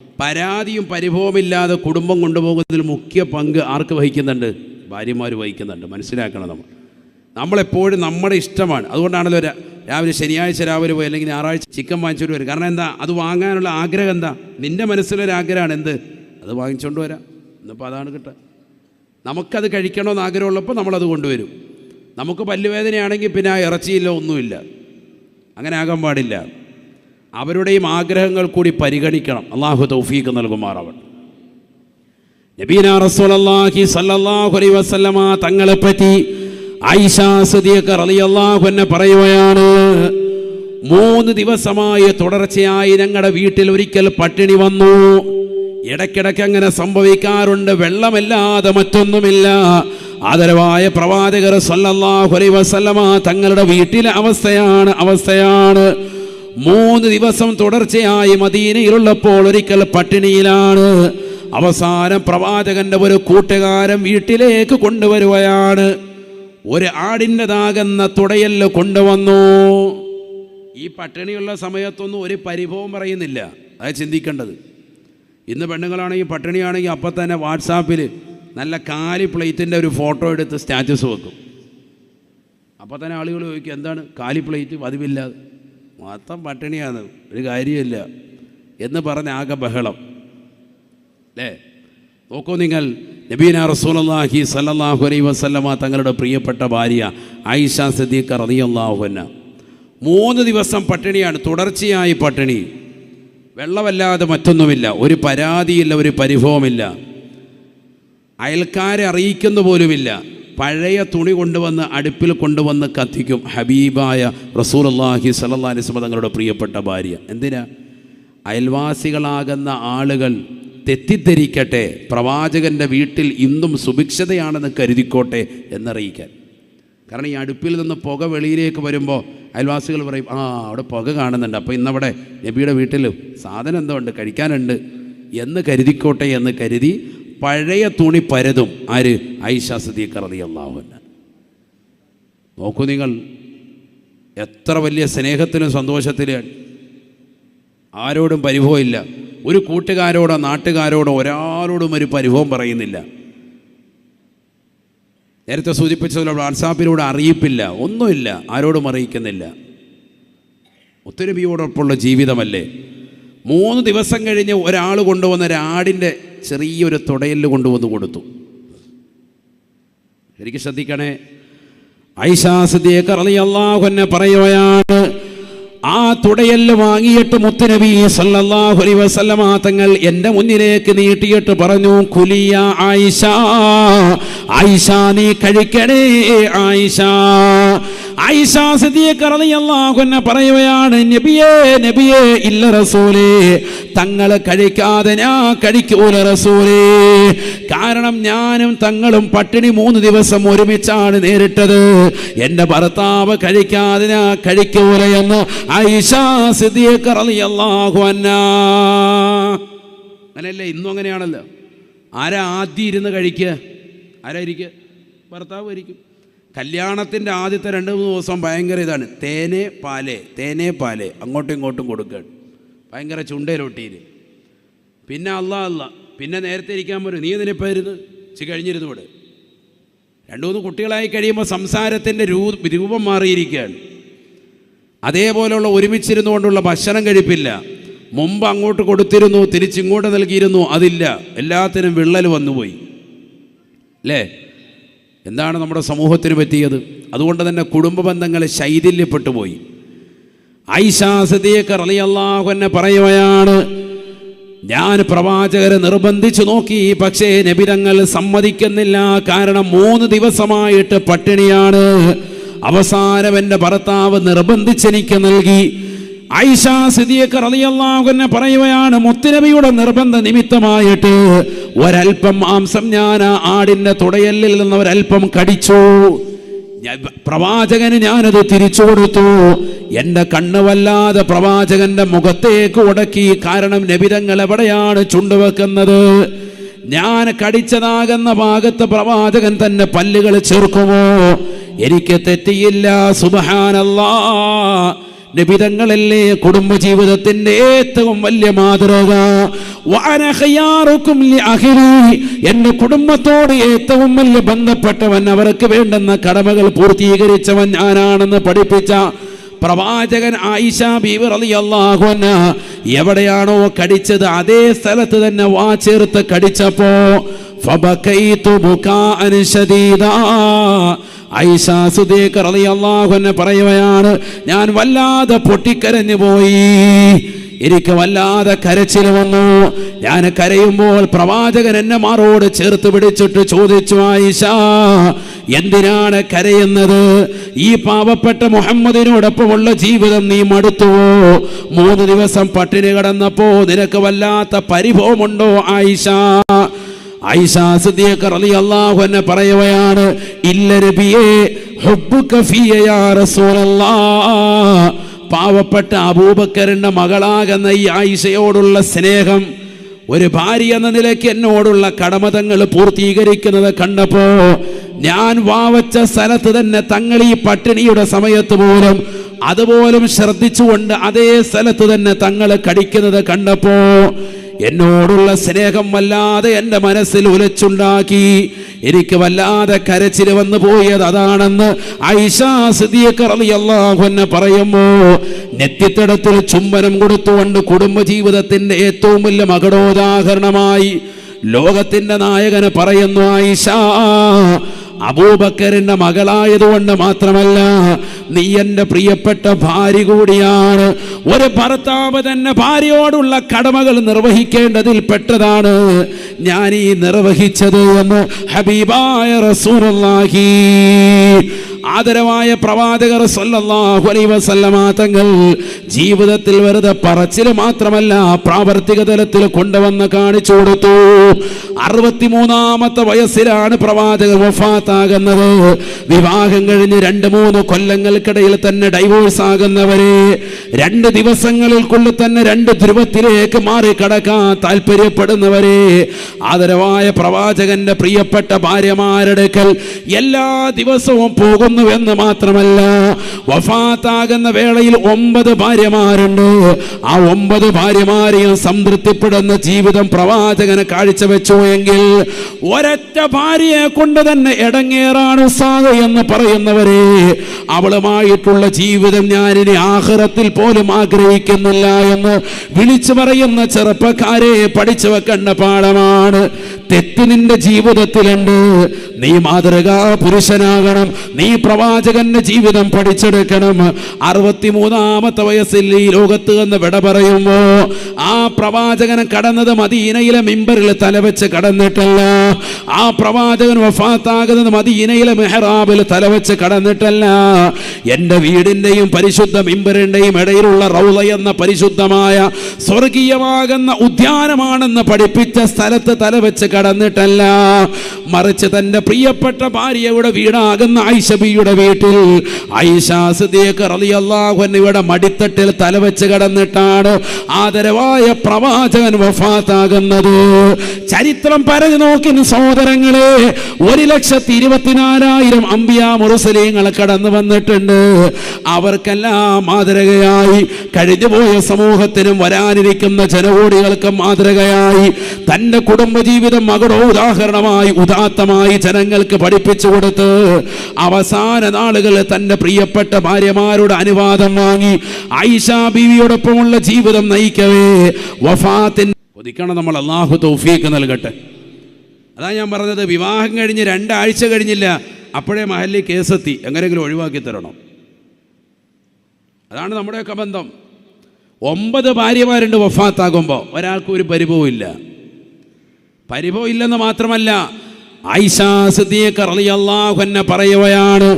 പരാതിയും പരിഭവമില്ലാതെ കുടുംബം കൊണ്ടുപോകുന്നതിൽ മുഖ്യ പങ്ക് ആർക്ക് വഹിക്കുന്നുണ്ട്? ഭാര്യമാർ വഹിക്കുന്നുണ്ട്. മനസ്സിലാക്കണം. നമ്മളെപ്പോഴും നമ്മുടെ ഇഷ്ടമാണ്. അതുകൊണ്ടാണല്ലോ രാവിലെ ശനിയാഴ്ച രാവിലെ പോയി അല്ലെങ്കിൽ ഞായറാഴ്ച ചിക്കൻ വാങ്ങിച്ചുകൊണ്ട് വരും. കാരണം എന്താ? അത് വാങ്ങാനുള്ള ആഗ്രഹം എന്താ? നിൻ്റെ മനസ്സിലൊരാഗ്രഹമാണ് എന്ത്? അത് വാങ്ങിച്ചുകൊണ്ട് വരാം. ഇന്നിപ്പോൾ അതാണ് കിട്ടുക. നമുക്കത് കഴിക്കണമെന്ന് ആഗ്രഹമുള്ളപ്പോൾ നമ്മളത് കൊണ്ടുവരും. നമുക്ക് പല്ലുവേദനയാണെങ്കിൽ പിന്നെ ആ ഇറച്ചിയില്ല, ഒന്നുമില്ല. അങ്ങനെ ആകാൻ പാടില്ല. അവരുടെയും ആഗ്രഹങ്ങൾ കൂടി പരിഗണിക്കണം. അള്ളാഹു തൗഫീഖ് നൽകുമാറാവട്ടെ. നബീനാ റസൂലുള്ളാഹി സ്വല്ലല്ലാഹു അലൈഹി വസല്ലമ തങ്ങളെപ്പറ്റി ആയിഷ സിദ്ദീഖ റളിയല്ലാഹു അൻഹ പറയുകയാണ്, 3 ദിവസമായി തുടർച്ചയായി ഞങ്ങളുടെ വീട്ടിൽ ഒരിക്കൽ പട്ടിണി വന്നു. ഇടയ്ക്കിടയ്ക്ക് അങ്ങനെ സംഭവിക്കാറുണ്ട്. വെള്ളമില്ലാതെ മറ്റൊന്നുമില്ല. ആദരവായ പ്രവാചകർ സ്വല്ലല്ലാഹു അലൈഹി വസല്ലമ തങ്ങളുടെ വീട്ടിലെ അവസ്ഥയാണ്. 3 ദിവസം തുടർച്ചയായി മദീനയിലുള്ളപ്പോൾ ഒരിക്കൽ പട്ടിണിയിലാണ്. അവസാനം പ്രവാചകന്റെ ഒരു കൂട്ടുകാരൻ വീട്ടിലേക്ക് കൊണ്ടുവരുകയാണ്. ഒരു ആടിൻ്റെതാകുന്ന തുടയല് കൊണ്ടുവന്നു. ഈ പട്ടിണിയുള്ള സമയത്തൊന്നും ഒരു പരിഭവം പറയുന്നില്ല. അത് ചിന്തിക്കേണ്ടത്. ഇന്ന് പെണ്ണുങ്ങളാണെങ്കിൽ പട്ടിണിയാണെങ്കിൽ അപ്പം തന്നെ വാട്സാപ്പിൽ നല്ല കാലി പ്ലേറ്റിൻ്റെ ഒരു ഫോട്ടോ എടുത്ത് സ്റ്റാറ്റസ് വെക്കും. അപ്പം തന്നെ ആളുകൾ ചോദിക്കും, എന്താണ് കാലി പ്ലേറ്റ്? പതിവില്ലാതെ മൊത്തം പട്ടിണിയാണ്, ഒരു കാര്യമില്ല എന്ന് പറഞ്ഞ് ആകെ ബഹളം അല്ലേ? നോക്കൂ നിങ്ങൾ, നബീനാ റസൂലുള്ളാഹി സ്വല്ലല്ലാഹു അലൈഹി വസല്ലമ തങ്ങളുടെ പ്രിയപ്പെട്ട ഭാര്യ ആയിഷ സിദ്ദീഖ റളിയല്ലാഹു അൻഹ 3 ദിവസം പട്ടിണിയാണ്, തുടർച്ചയായി പട്ടിണി. വെള്ളമല്ലാതെ മറ്റൊന്നുമില്ല, ഒരു പരാതിയില്ല, ഒരു പരിഭവമില്ല. അയൽക്കാരെ അറിയിക്കുന്ന പോലുമില്ല. പഴയ തുണി കൊണ്ടുവന്ന് അടുപ്പിൽ കൊണ്ടുവന്ന് കത്തിക്കും ഹബീബായ റസൂലുള്ളാഹി സ്വല്ലല്ലാഹു അലൈഹി വസല്ലം തങ്ങളുടെ പ്രിയപ്പെട്ട ഭാര്യ. എന്തിനാ? അയൽവാസികളാകുന്ന ആളുകൾ തെറ്റിദ്ധരിക്കട്ടെ, പ്രവാചകൻ്റെ വീട്ടിൽ ഇന്നും സുഭിക്ഷതയാണെന്ന് കരുതിക്കോട്ടെ എന്നറിയിക്കാൻ. കാരണം ഈ അടുപ്പിൽ നിന്ന് പുക വെളിയിലേക്ക് വരുമ്പോൾ അയൽവാസികൾ പറയും, അവിടെ പുക കാണുന്നുണ്ട്, അപ്പോൾ ഇന്നവിടെ നബിയുടെ വീട്ടിൽ സാധനം എന്തോ ഉണ്ട്, കഴിക്കാനുണ്ട് എന്ന് കരുതിക്കോട്ടെ എന്ന് കരുതി പഴയ തുണി പരതും. ആര്? ആയിഷ സിദ്ദീഖ റളിയല്ലാഹു അൻഹ. നോക്കൂ നിങ്ങൾ, എത്ര വലിയ സ്നേഹത്തിലും സന്തോഷത്തിലാണ്. ആരോടും പരിഭവമില്ല. ഒരു കൂട്ടുകാരോടോ നാട്ടുകാരോടോ ഒരാളോടും ഒരു പരിഭവം പറയുന്നില്ല. നേരത്തെ സൂചിപ്പിച്ചതുപോലെ വാട്സാപ്പിലൂടെ അറിയിപ്പില്ല, ഒന്നുമില്ല, ആരോടും അറിയിക്കുന്നില്ല. മുത്തുനബിയോടൊപ്പമുള്ള ജീവിതമല്ലേ. 3 ദിവസം കഴിഞ്ഞ് ഒരാൾ കൊണ്ടുവന്ന ഒരാടിൻ്റെ ചെറിയൊരു തുടയല് കൊണ്ടുവന്ന് കൊടുത്തു. ശരിക്കും ശ്രദ്ധിക്കണേ. ആയിഷ സിദ്ദീഖ റളിയല്ലാഹു അൻഹ പറയുകയാണ്, ആ തുടയല് വാങ്ങിയിട്ട് മുത്തുനബി സല്ലല്ലാഹു അലൈഹി വസല്ലമ തങ്ങൾ എൻ്റെ മുന്നിലേക്ക് നീട്ടിയിട്ട് പറഞ്ഞു, കുലിയ ആയിഷ, ആയിഷ നീ കഴിക്കണേ ആയിഷ. ആയിഷ സിദ്ദീഖ റളിയല്ലാഹു അൻഹ പറയുകയാണ്, നബിയേ ഇല്ല റസൂലേ, തങ്ങൾ കഴിക്കാതെ ഞാൻ കഴിക്കൂല റസൂലേ. കാരണം ഞാനും തങ്ങളും പട്ടിണി 3 ദിവസം ഒരുമിച്ചാണ് നേരിട്ടത്. എൻ്റെ ഭർത്താവ് കഴിക്കാതെ ഞാൻ കഴിക്കൂല എന്ന് ആയിഷ സിദ്ദീഖ റളിയല്ലാഹു അൻഹ. അങ്ങനെയല്ലേ? ഇന്നും അങ്ങനെയാണല്ലോ. ആരാ ആദ്യം ഇരുന്ന് കഴിക്കുക? ആരായിരിക്കുക? ഭർത്താവ് ഇരിക്കും. കല്യാണത്തിൻ്റെ ആദ്യത്തെ 2-3 ദിവസം ഭയങ്കര ഇതാണ്, തേനേ പാലേ അങ്ങോട്ടും ഇങ്ങോട്ടും കൊടുക്കുകയാണ്, ഭയങ്കര ചുണ്ടയിലൊട്ടിയിൽ. പിന്നെ അല്ലാ പിന്നെ നേരത്തെ ഇരിക്കാൻ പോലും, നീ ഇതിനിപ്പോൾ കഴിഞ്ഞിരുന്നു ഇവിടെ. 2-3 കുട്ടികളായി കഴിയുമ്പോൾ സംസാരത്തിൻ്റെ രൂപം മാറിയിരിക്കുകയാണ്. അതേപോലെയുള്ള ഒരുമിച്ചിരുന്നു കൊണ്ടുള്ള ഭക്ഷണം കഴിപ്പില്ല. മുമ്പ് അങ്ങോട്ട് കൊടുത്തിരുന്നു, തിരിച്ചിങ്ങോട്ട് നൽകിയിരുന്നു, അതില്ല. എല്ലാത്തിനും വിള്ളൽ വന്നുപോയി അല്ലേ? എന്താണ് നമ്മുടെ സമൂഹത്തിന് പറ്റിയത്? അതുകൊണ്ട് തന്നെ കുടുംബ ബന്ധങ്ങൾ ശൈഥില്യപ്പെട്ടു പോയി. ആയിഷ സിദ്ദീഖ റളിയല്ലാഹു അൻഹ പറയുകയാണ്, ഞാൻ പ്രവാചകരെ നിർബന്ധിച്ചു നോക്കി, പക്ഷേ നബി തങ്ങൾ സമ്മതിക്കുന്നില്ല. കാരണം 3 ദിവസമായിട്ട് പട്ടിണിയാണ്. അവസാനം എൻ്റെ ഭർത്താവ് നിർബന്ധിച്ചെനിക്ക് നൽകി. ആയിഷ സിദ്ദീഖ റളിയല്ലാഹു അൻഹ പറയുകയാണ്, മുത്തുനബിയുടെ നിർബന്ധ നിമിത്തമായിട്ട് ഒരൽപ്പം മാംസം ഞാൻ ആ ആടിൻ്റെ തുടയല്ലിൽ നിന്ന് ഒരൽപ്പം കടിച്ചു. പ്രവാചകന് ഞാനത് തിരിച്ചു കൊടുത്തു. എൻ്റെ കണ്ണ് വല്ലാതെ പ്രവാചകന്റെ മുഖത്തേക്ക് ഉടക്കി. കാരണം നബിതങ്ങൾ എവിടെയാണ് ചുണ്ടുവെക്കുന്നത്? ഞാൻ കടിച്ചതാകുന്ന ഭാഗത്ത് പ്രവാചകൻ തന്നെ പല്ലുകൾ ചേർക്കുമോ? എനിക്ക് തെറ്റിയില്ല. സുബ്ഹാനല്ലാഹ്. നബിതങ്ങളല്ലേ കുടുംബജീവിതത്തിന്റെ ഏറ്റവും വലിയ മാതൃക. വഅന ഖിയാറുക്കും ലിഅഹ്ലി, എന്റെ കുടുംബത്തോട് ഏറ്റവും വലിയ ബന്ധപ്പെട്ടവൻ, അവർക്ക് വേണ്ടുന്ന കടമകൾ പൂർത്തീകരിച്ചവൻ ഞാനാണെന്ന് പഠിപ്പിച്ച പ്രവാചകൻ ആയിഷ ബീവി റളിയല്ലാഹു അൻഹ എവിടെയാണോ കടിച്ചത് അതേ സ്ഥലത്ത് തന്നെ വാ ചേർത്ത് കടിച്ചപ്പോ ഫബകൈതു ബുകാഅൻ ശദീദാ, ആയിഷ സിദ്ദീഖ റളിയല്ലാഹു അൻഹ പറയുകയാണ്, ഞാൻ വല്ലാതെ പൊട്ടിക്കരഞ്ഞു പോയി, എനിക്ക് വല്ലാതെ കരച്ചിൽ വന്നു. ഞാൻ കരയുമ്പോൾ പ്രവാചകൻ എന്നെ മാറോട് ചേർത്ത് പിടിച്ചിട്ട് ചോദിച്ചു, ആയിഷ എന്തിനാണ് കരയുന്നത്? ഈ പാവപ്പെട്ട മുഹമ്മദിനോടൊപ്പമുള്ള ജീവിതം നീ മടുത്തുവോ? 3 ദിവസം പട്ടിണി കിടന്നപ്പോ നിനക്ക് വല്ലാത്ത പരിഭവമുണ്ടോ ആയിഷ? ആയിഷ സിദ്ദീഖ റളിയല്ലാഹു അൻഹ പറയുകയാണ്, ഇല്ല നബിയേ, ഹുബ്ബുക ഫിയ യാ റസൂലല്ലാഹ്, പാവപ്പെട്ട അബൂബക്കറിന്റെ മകളാകുന്ന ഈ ആയിഷയോടുള്ള സ്നേഹം, ഒരു ഭാര്യ എന്ന നിലയ്ക്ക് എന്നോടുള്ള കടമതങ്ങൾ പൂർത്തീകരിക്കുന്നത് കണ്ടപ്പോ ഞാൻ വാവച്ച സ്ഥലത്ത് തന്നെ തങ്ങൾ ഈ പട്ടിണിയുടെ സമയത്ത് പോലും അതുപോലും ശ്രദ്ധിച്ചുകൊണ്ട് അതേ സ്ഥലത്ത് തന്നെ തങ്ങൾ കടിക്കുന്നത് കണ്ടപ്പോ എന്നോടുള്ള സ്നേഹം വല്ലാതെ എൻ്റെ മനസ്സിൽ ഉലച്ചുണ്ടാക്കി, എനിക്ക് വല്ലാതെ കരച്ചിൽ വന്നു പോയത് അതാണെന്ന് ആയിഷ സിദ്ദീഖ റളിയല്ലാഹു അൻഹ പറയുമ്പോ നെറ്റിത്തടത്തിൽ ചുംബനം കൊടുത്തുകൊണ്ട് കുടുംബജീവിതത്തിന്റെ ഏറ്റവും വലിയ മകുടോദാഹരണമായി ലോകത്തിന്റെ നായകന് പറയുന്നു, ആയിഷ അബൂബക്കറിന്റെ മകളായതുകൊണ്ട് മാത്രമല്ല, നീ എൻ്റെ പ്രിയപ്പെട്ട ഭാര്യ കൂടിയാണ്. ഒരു ഭർത്താവ് തന്നെ ഭാര്യയോടുള്ള കടമകൾ നിർവഹിക്കേണ്ടതിൽ പെട്ടതാണ് ഞാൻ ഈ നിർവഹിച്ചത് എന്ന് ഹബീബായ റസൂലുള്ളാഹി ആദരവായ പ്രവാചകർ സല്ലല്ലാഹു അലൈഹി വസല്ലമ തങ്ങൾ ജീവിതത്തിൽ വെറുതെ പറച്ചിൽ മാത്രമല്ല പ്രാവർത്തിക തലത്തിൽ കൊണ്ടുവന്ന് കാണിച്ചു കൊടുത്തു. 63-ാമത്തെ വയസ്സിലാണ് പ്രവാചകർ വഫാത്താകുന്നത്. വിവാഹം കഴിഞ്ഞ് 2-3 കൊല്ലങ്ങൾക്കിടയിൽ തന്നെ ഡൈവോഴ്സ് ആകുന്നവരെ 2 ദിവസങ്ങൾക്കുള്ളിൽ തന്നെ 2 ധ്രുവത്തിലേക്ക് മാറി കടക്കാൻ താല്പര്യപ്പെടുന്നവരെ ആദരവായ പ്രവാചകന്റെ പ്രിയപ്പെട്ട ഭാര്യമാരെടുക്കൽ എല്ലാ ദിവസവും പോകുന്നുവെന്ന് മാത്രമല്ല, വഫാത്താകുന്ന വേളയിൽ 9 ഭാര്യമാരുണ്ട്. ആ 9 ഭാര്യമാരെയും സംതൃപ്തിപ്പെടുന്ന ജീവിതം പ്രവാചകന് കാഴ്ചവെച്ചു എങ്കിൽ ഒരൊറ്റ ഭാര്യയെ കൊണ്ട് തന്നെ ഇടങ്ങേറാണ് ഉസ്താദ് എന്ന് പറയുന്നവരെ, അവളുമായിട്ടുള്ള ജീവിതം ഞാനിനി ആഖിറത്തിൽ പോലും ആഗ്രഹിക്കുന്നില്ല എന്ന് വിളിച്ചു പറയുന്ന ചെറുപ്പക്കാരെ പഠിച്ചു വെക്കേണ്ട പാഠമാണ്. തെറ്റ് നിന്റെ ജീവിതത്തിലുണ്ട്, നീ മാതൃകാ പുരുഷനാകണം, നീ പ്രവാചകന്റെ ജീവിതം പഠിച്ചെടുക്കണം. 63-ാമത്തെ വയസ്സിൽ ഈ ലോകത്ത് നിന്ന് വിട പറയുമ്പോ ആ പ്രവാചകൻ കടന്നത് മദീനയിലെ മിമ്പറിൽ തലവെച്ച് കടന്നിട്ടല്ല, ആ പ്രവാചകൻ വഫാത്താകുന്നത് മദീനയിലെ മെഹ്റാബിൽ തലവെച്ച് കടന്നിട്ടല്ല, എൻ്റെ വീടിൻ്റെയും പരിശുദ്ധ മിമ്പറിൻ്റെയും ഇടയിലുള്ള റൗള എന്ന പരിശുദ്ധമായ സ്വർഗീയമാകുന്ന ഉദ്യാനമാണെന്ന് പഠിപ്പിച്ച സ്ഥലത്ത് തലവെച്ച് കടന്നിട്ടല്ല, മറിച്ച് തൻ്റെ പ്രിയപ്പെട്ട ഭാര്യയുടെ വീടാകുന്ന ആയിഷ ബിയുടെ വീട്ടിൽ ആയിഷ സിദ്ദീഖ റളിയല്ലാഹു അൻഹയുടെ മടിത്തട്ടിൽ തലവെച്ച് കടന്നിട്ടാണ് ആദരവായ പ്രവാചകൻ വഫാത്താകുന്നത്. ചരിത്രം പറഞ്ഞു നോക്കി സഹോദരങ്ങളെ, 1,24,000 അംബിയാ മുർസലീങ്ങൾ കടന്നു വന്നിട്ടുണ്ട്. അവർക്കെല്ലാം മാതൃകയായി, കഴിഞ്ഞുപോയ സമൂഹത്തിനും വരാനിരിക്കുന്ന ജനകോടികൾക്കും മാതൃകയായി തൻ്റെ കുടുംബജീവിതം മകളോ ഉദാഹരണമായി ഉദാത്തമായി ജനങ്ങൾക്ക് പഠിപ്പിച്ചു കൊടുത്ത് അവസാന നാളുകൾ തൻ്റെ പ്രിയപ്പെട്ട ഭാര്യമാരുടെ അനുവാദം വാങ്ങി ആയിഷ ബീവിയോടൊപ്പമുള്ള ജീവിതം നയിക്കവേ വഫാത്തിന് ഒതുക്കണം. നമ്മൾ അല്ലാഹു തൗഫീഖ് നൽകട്ടെ. അതാ ഞാൻ പറഞ്ഞത്, വിവാഹം കഴിഞ്ഞ് 2 ആഴ്ച കഴിഞ്ഞില്ല, അപ്പോഴേ മഹല്ലി കേസെത്തി, എങ്ങനെയെങ്കിലും ഒഴിവാക്കി തരണം. അതാണ് നമ്മുടെയൊക്കെ ബന്ധം. 9 ഭാര്യമാരുണ്ട് വഫാത്താകുമ്പോൾ, ഒരാൾക്കും ഒരു പരിഭവം ഇല്ല. പരിഭവം ഇല്ലെന്ന് മാത്രമല്ല, ആയിഷ സിദ്ദീഖ റളിയല്ലാഹു അൻഹ പറയുകയാണ്,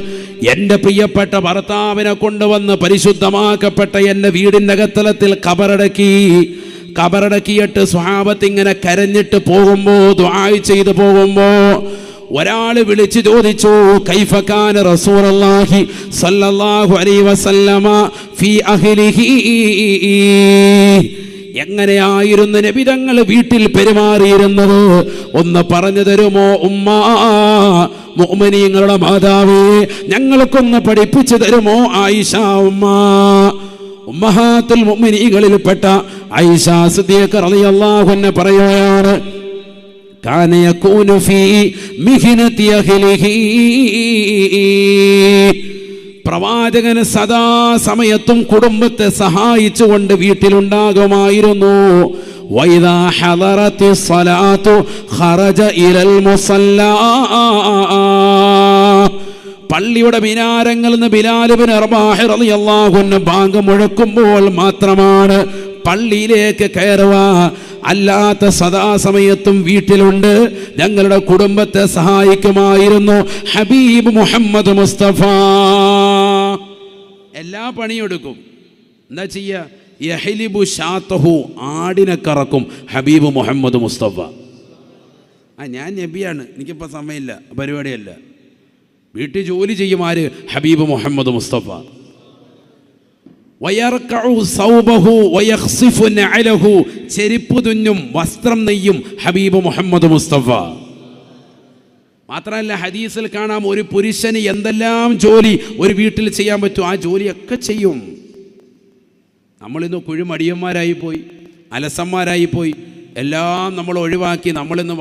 എൻ്റെ പ്രിയപ്പെട്ട ഭർത്താവിനെ കൊണ്ടുവന്ന് പരിശുദ്ധമാക്കപ്പെട്ട എൻ്റെ വീടിൻ്റെ അകത്തളത്തിൽ കബറടക്കിയിട്ട് സ്വഹാബത്ത് ഇങ്ങനെ കരഞ്ഞിട്ട് പോകുമ്പോൾ ദുആ ചെയ്തു പോകുമ്പോൾ ഒരാൾ വിളിച്ചു ചോദിച്ചു, കൈഫ കാന റസൂലുള്ളാഹി സ്വല്ലല്ലാഹു അലൈഹി വസല്ലമ ഫീ അഹ്ലിഹി, എങ്ങനെയായിരുന്നു നബി തങ്ങൾ വീട്ടിൽ പെരുമാറിയിരുന്നത് ഒന്ന് പറഞ്ഞു തരുമോ ഉമ്മ? മുഅ്മിനീങ്ങളുടെ മാതാവേ, ഞങ്ങൾക്കൊന്ന് പഠിപ്പിച്ചു തരുമോ ആയിഷ ഉമ്മ? ഉമ്മഹാത്തുൽ മുഅ്മിനീകളിൽപ്പെട്ട ആയിഷ സിദ്ദീഖ റളിയല്ലാഹു അൻഹ പറയുകയാണ്, കാന യകൂനു ഫീ മിഹ്നതി അഹ്ലിഹി, പ്രവാചകൻ സദാ സമയത്തും കുടുംബത്തെ സഹായിച്ചുകൊണ്ട് വീട്ടിലുണ്ടാകുമായിരുന്നു. വൈദാ ഹദറത്തി സ്വലാത്തു ഖറജ ഇലൽ മുസല്ലാ, പള്ളിയുടെ മിനാരങ്ങളിൽ നിന്ന് ബിലാൽ ഇബ്നു റബാഹ് റളിയല്ലാഹു അൻഹു ബാങ്ക് മുഴക്കുമ്പോൾ മാത്രമാണ് പള്ളിയിലേക്ക് കയറുക. അല്ലാത്ത സദാസമയത്തും വീട്ടിലുണ്ട്, ഞങ്ങളുടെ കുടുംബത്തെ സഹായിക്കുമായിരുന്നു ഹബീബ് മുഹമ്മദ് മുസ്തഫ. എല്ലാ പണിയെടുക്കും. എന്താ ചെയ്യുക? യഹ്ലിബു ഷാത്തഹു, ആടിനെ കറക്കും ഹബീബ് മുഹമ്മദ് മുസ്തഫ. ഞാൻ നബിയാണ്, എനിക്കിപ്പോൾ സമയമില്ല, പരിപാടിയല്ല. വീട്ടിൽ ജോലി ചെയ്യും ആര്? ഹബീബ് മുഹമ്മദ് മുസ്തഫ. വയർകഉ സൗബഹു വയഖ്സിഫു നഅലഹു, ചെരുപ്പ് തുന്നും വസ്ത്രം നെയ്യും ഹബീബ് മുഹമ്മദ് മുസ്തഫ. മാത്രമല്ല ഹദീസിൽ കാണാം, ഒരു പുരുഷന് എന്തെല്ലാം ജോലി ഒരു വീട്ടിൽ ചെയ്യാൻ പറ്റും ആ ജോലിയൊക്കെ ചെയ്യും. നമ്മളിന്ന് കുഴിമടിയന്മാരായിപ്പോയി, അലസന്മാരായിപ്പോയി. എല്ലാം നമ്മൾ ഒഴിവാക്കി നമ്മളിന്ന്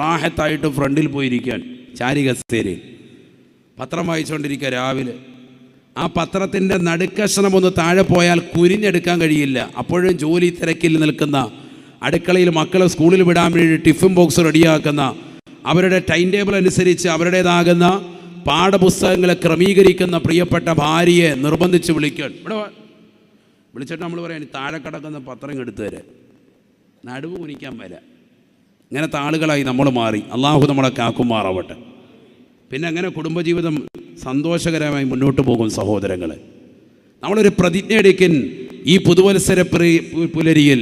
റാഹത്തായിട്ട് ഫ്രണ്ടിൽ പോയിരിക്കാൻ ചാരികസേരയിൽ പത്രം വായിച്ചുകൊണ്ടിരിക്കുക രാവിലെ. ആ പത്രത്തിൻ്റെ നടുക്കഷണം ഒന്ന് താഴെ പോയാൽ കുരിഞ്ഞെടുക്കാൻ കഴിയില്ല. അപ്പോഴും ജോലി തിരക്കിൽ നിൽക്കുന്ന, അടുക്കളയിൽ മക്കളെ സ്കൂളിൽ വിടാൻ വേണ്ടി ടിഫിൻ ബോക്സ് റെഡിയാക്കുന്ന, അവരുടെ ടൈം ടേബിൾ അനുസരിച്ച് അവരുടേതാകുന്ന പാഠപുസ്തകങ്ങളെ ക്രമീകരിക്കുന്ന പ്രിയപ്പെട്ട ഭാര്യയെ നിർബന്ധിച്ച് വിളിക്കാൻ, ഇവിടെ വിളിച്ചിട്ട് നമ്മൾ പറയാം, താഴെ കിടക്കുന്ന പത്രം എടുത്തു തരാം, നടുവ് കുനിക്കാൻ വരാം. ഇങ്ങനത്തെ ആളുകളായി നമ്മൾ മാറി. അള്ളാഹു നമ്മളെ കാക്കുമാറാവട്ടെ. പിന്നെ അങ്ങനെ കുടുംബജീവിതം സന്തോഷകരമായി മുന്നോട്ട് പോകും. സഹോദരങ്ങളെ, നമ്മളൊരു പ്രതിജ്ഞ എടുക്കൻ ഈ പുതുവത്സര പുലരിയിൽ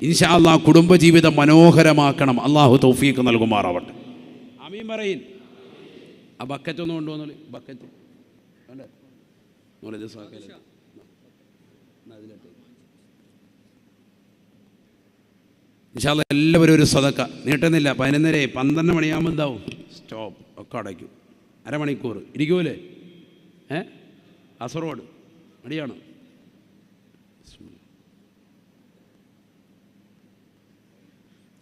ഇൻഷാ അല്ലാഹ് കുടുംബജീവിതം മനോഹരമാക്കണം. അള്ളാഹു തൗഫീഖ് നൽകുമാറാവട്ടെ. ആമീൻ പറയിൻ. ആ ബക്കറ്റ് ഒന്ന് കൊണ്ടുവന്നോളി. ബക്കറ്റ് ഇൻഷാ അല്ലാഹ് എല്ലാവരും ഒരു സദക്ക നീട്ടുന്നില്ല. 11:30 12 മണിയാകുമ്പോൾ എന്താവും? സ്റ്റോപ്പ് ഒക്കെ അടയ്ക്കും. അരമണിക്കൂർ ഇരിക്കൂലേ? കാസർഗോഡ് മടിയാണ്.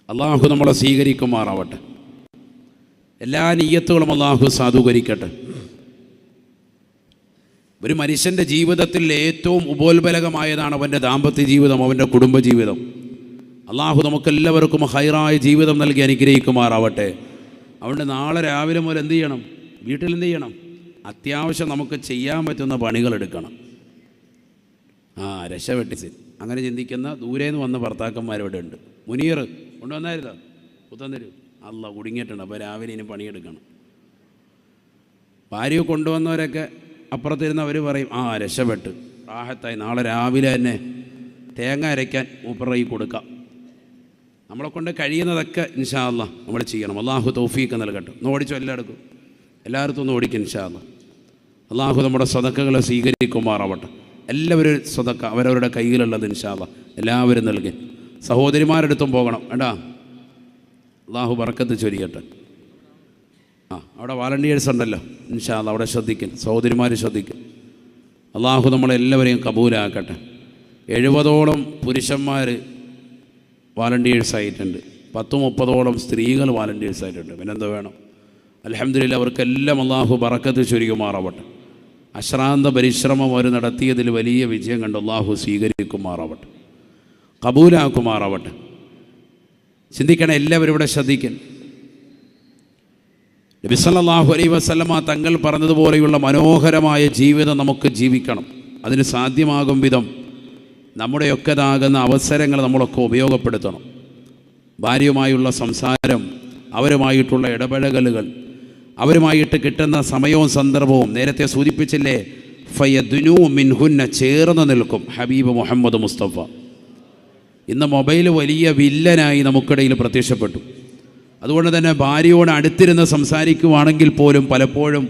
അള്ളാഹു നമ്മളെ സ്വീകരിക്കുമാറാവട്ടെ. എല്ലാ നിയ്യത്തുകളും അള്ളാഹു സാധൂകരിക്കട്ടെ. ഒരു മനുഷ്യൻ്റെ ജീവിതത്തിൽ ഏറ്റവും ഉപോത്ബലകമായതാണ് അവൻ്റെ ദാമ്പത്യ ജീവിതം, അവൻ്റെ കുടുംബജീവിതം. അള്ളാഹു നമുക്കെല്ലാവർക്കും ഹൈറായ ജീവിതം നൽകി അനുഗ്രഹിക്കുമാറാവട്ടെ. അതുകൊണ്ട് നാളെ രാവിലെ മുതൽ എന്ത് ചെയ്യണം? വീട്ടിൽ എന്ത് ചെയ്യണം? അത്യാവശ്യം നമുക്ക് ചെയ്യാൻ പറ്റുന്ന പണികൾ എടുക്കണം. രക്ഷപ്പെട്ടി അങ്ങനെ ചിന്തിക്കുന്ന ദൂരെ നിന്ന് വന്ന ഭർത്താക്കന്മാരിവിടെ ഉണ്ട്. മുനീർ കൊണ്ടുവന്നായിരുന്നോ? പുത്തന്നൊരു അല്ല കുടുങ്ങിയിട്ടുണ്ട്. അപ്പോൾ രാവിലെ ഇനി പണിയെടുക്കണം. ഭാര്യയെ കൊണ്ടുവന്നവരൊക്കെ അപ്പുറത്തിരുന്ന് അവർ പറയും, രക്ഷപ്പെട്ട് റാഹത്തായി, നാളെ രാവിലെ തന്നെ തേങ്ങ അരയ്ക്കാൻ മൂപ്പറയിൽ കൊടുക്കാം. നമ്മളെ കൊണ്ട് കഴിയുന്നതൊക്കെ ഇൻഷാ അല്ലാഹ് നമ്മൾ ചെയ്യണം. അള്ളാഹു തൗഫീഖ് നൽകട്ടെ. ഒന്ന് ഓടിച്ചോ, എല്ലാവർക്കും എല്ലായിടത്തും ഒന്ന് ഓടിക്കും ഇൻഷാ അല്ലാഹ്. അള്ളാഹു നമ്മുടെ സദക്കകളെ സ്വീകരിക്കുമാറാവട്ടെ. എല്ലാവരും സദക്ക അവരവരുടെ കയ്യിലുള്ളത് ഇൻഷാ അല്ലാഹ് എല്ലാവരും നൽകി. സഹോദരിമാരുടെ അടുത്തും പോകണം വേണ്ടാ. അള്ളാഹു ബർക്കത്ത് ചൊരിയട്ടെ. അവിടെ വാളണ്ടിയേഴ്സ് ഉണ്ടല്ലോ, ഇൻഷാ അല്ലാഹ് അവിടെ ശ്രദ്ധിക്കും. സഹോദരിമാർ ശ്രദ്ധിക്കും. അള്ളാഹു നമ്മളെല്ലാവരെയും കബൂലാക്കട്ടെ. 70ഓളം പുരുഷന്മാർ വാളണ്ടിയേഴ്സായിട്ടുണ്ട്. 10-30ഓളം സ്ത്രീകൾ വാളണ്ടിയേഴ്സായിട്ടുണ്ട്. പിന്നെന്താ വേണം? അൽഹംദുലില്ലാഹ് അവർക്കെല്ലാം അള്ളാഹു ബറക്കത്ത് ചൊരിയുമാറാവട്ടെ. അശ്രാന്ത പരിശ്രമം അവർ നടത്തിയതിൽ വലിയ വിജയം കണ്ട് അള്ളാഹു സ്വീകരിക്കുമാറാവട്ടെ, കബൂലാക്കുമാറാവട്ടെ. ചിന്തിക്കണം, എല്ലാവരും ഇവിടെ ശ്രദ്ധിക്കണം. നബി സല്ലല്ലാഹു അലൈഹി വസല്ലമ തങ്ങൾ പറഞ്ഞതുപോലെയുള്ള മനോഹരമായ ജീവിതം നമുക്ക് ജീവിക്കണം. അതിന് സാധ്യമാകും വിധം നമ്മുടെയൊക്കെതാകുന്ന അവസരങ്ങൾ നമ്മളൊക്കെ ഉപയോഗപ്പെടുത്തണം. ഭാര്യയുമായുള്ള സംസാരം, അവരുമായിട്ടുള്ള ഇടപഴകലുകൾ, അവരുമായിട്ട് കിട്ടുന്ന സമയവും സന്ദർഭവും നേരത്തെ സൂചിപ്പിച്ചില്ലേ, ഫയദ്നു മിൻഹുന്ന ചേർന്ന് നിൽക്കും ഹബീബ് മുഹമ്മദ് മുസ്തഫ. ഇന്ന് മൊബൈൽ വലിയ വില്ലനായി നമുക്കിടയിൽ പ്രത്യക്ഷപ്പെട്ടു. അതുകൊണ്ട് തന്നെ ഭാര്യയോട് അടുത്തിരുന്ന് സംസാരിക്കുവാണെങ്കിൽ പോലും പലപ്പോഴും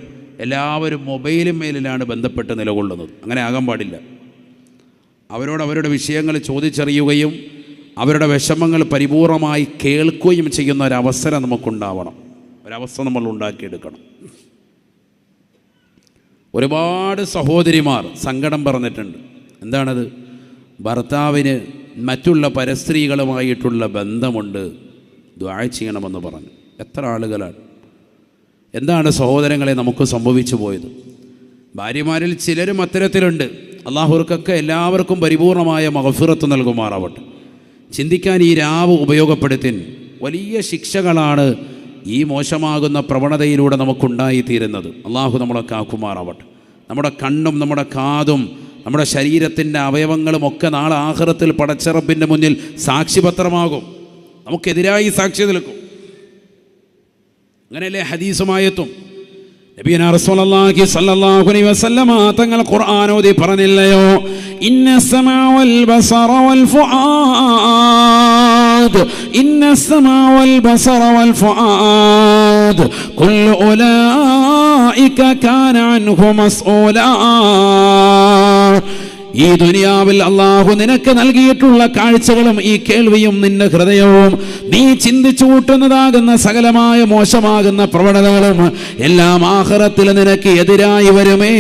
എല്ലാവരും മൊബൈലും മേലിലാണ് ബന്ധപ്പെട്ട് നിലകൊള്ളുന്നത്. അങ്ങനെ ആകാൻ പാടില്ല. അവരോട് അവരുടെ വിഷയങ്ങൾ ചോദിച്ചറിയുകയും അവരുടെ വിഷമങ്ങൾ പരിപൂർണമായി കേൾക്കുകയും ചെയ്യുന്ന ഒരവസരം നമുക്കുണ്ടാവണം. ഒരവസ്ഥ നമ്മൾ ഉണ്ടാക്കിയെടുക്കണം. ഒരുപാട് സഹോദരിമാർ സങ്കടം പറഞ്ഞിട്ടുണ്ട്. എന്താണത്? ഭർത്താവിന് മറ്റുള്ള പരസ്ത്രീകളുമായിട്ടുള്ള ബന്ധമുണ്ട്, ദുആ ചെയ്യണമെന്ന് പറഞ്ഞു. എത്ര ആളുകളാണ്! എന്താണ് സഹോദരങ്ങളെ നമുക്ക് സംഭവിച്ചു പോയത്? ഭാര്യമാരിൽ ചിലരും അത്തരത്തിലുണ്ട്. അള്ളാഹുർക്കൊക്കെ എല്ലാവർക്കും പരിപൂർണമായ മഗ്ഫിറത്ത് നൽകുമാറാവട്ടെ. ചിന്തിക്കാൻ ഈ രാവ് ഉപയോഗപ്പെടുത്തിൻ. വലിയ ശിക്ഷകളാണ് ഈ മോശമാകുന്ന പ്രവണതയിലൂടെ നമുക്കുണ്ടായിത്തീരുന്നത്. അള്ളാഹു നമ്മളെ കാക്കുമാറാവട്ടെ. നമ്മുടെ കണ്ണും നമ്മുടെ കാതും നമ്മുടെ ശരീരത്തിൻ്റെ അവയവങ്ങളുമൊക്കെ നാളെ ആഖിറത്തിൽ പടച്ച റബ്ബിൻ്റെ മുന്നിൽ സാക്ഷിപത്രമാകും, നമുക്കെതിരായി സാക്ഷി നിൽക്കും. അങ്ങനെയല്ലേ ഹദീസുമായെത്തും. നബിയനാ റസൂലുള്ളാഹി സ്വല്ലല്ലാഹു അലൈഹി വസല്ലമ തങ്ങൾ ഖുർആൻ ഓതി പറഞ്ഞില്ലയോ, ഇന്ന സമാ വൽ ബസറ വൽ ഫുആദ്, ഇന്ന സമാ വൽ ബസറ വൽ ഫുആദ് കുല്ലു ഉലൈക കാന അൻഹു മസ്ഊലാ. ഈ ദുനിയാവിൽ അള്ളാഹു നിനക്ക് നൽകിയിട്ടുള്ള കാഴ്ചകളും ഈ കേൾവിയും നിന്റെ ഹൃദയവും നീ ചിന്തിച്ചു കൂട്ടുന്നതാകുന്ന സകലമായ മോശമാകുന്ന പ്രവണതകളും എല്ലാം ആഖിറത്തിൽ നിനക്ക് എതിരായി വരുമേ.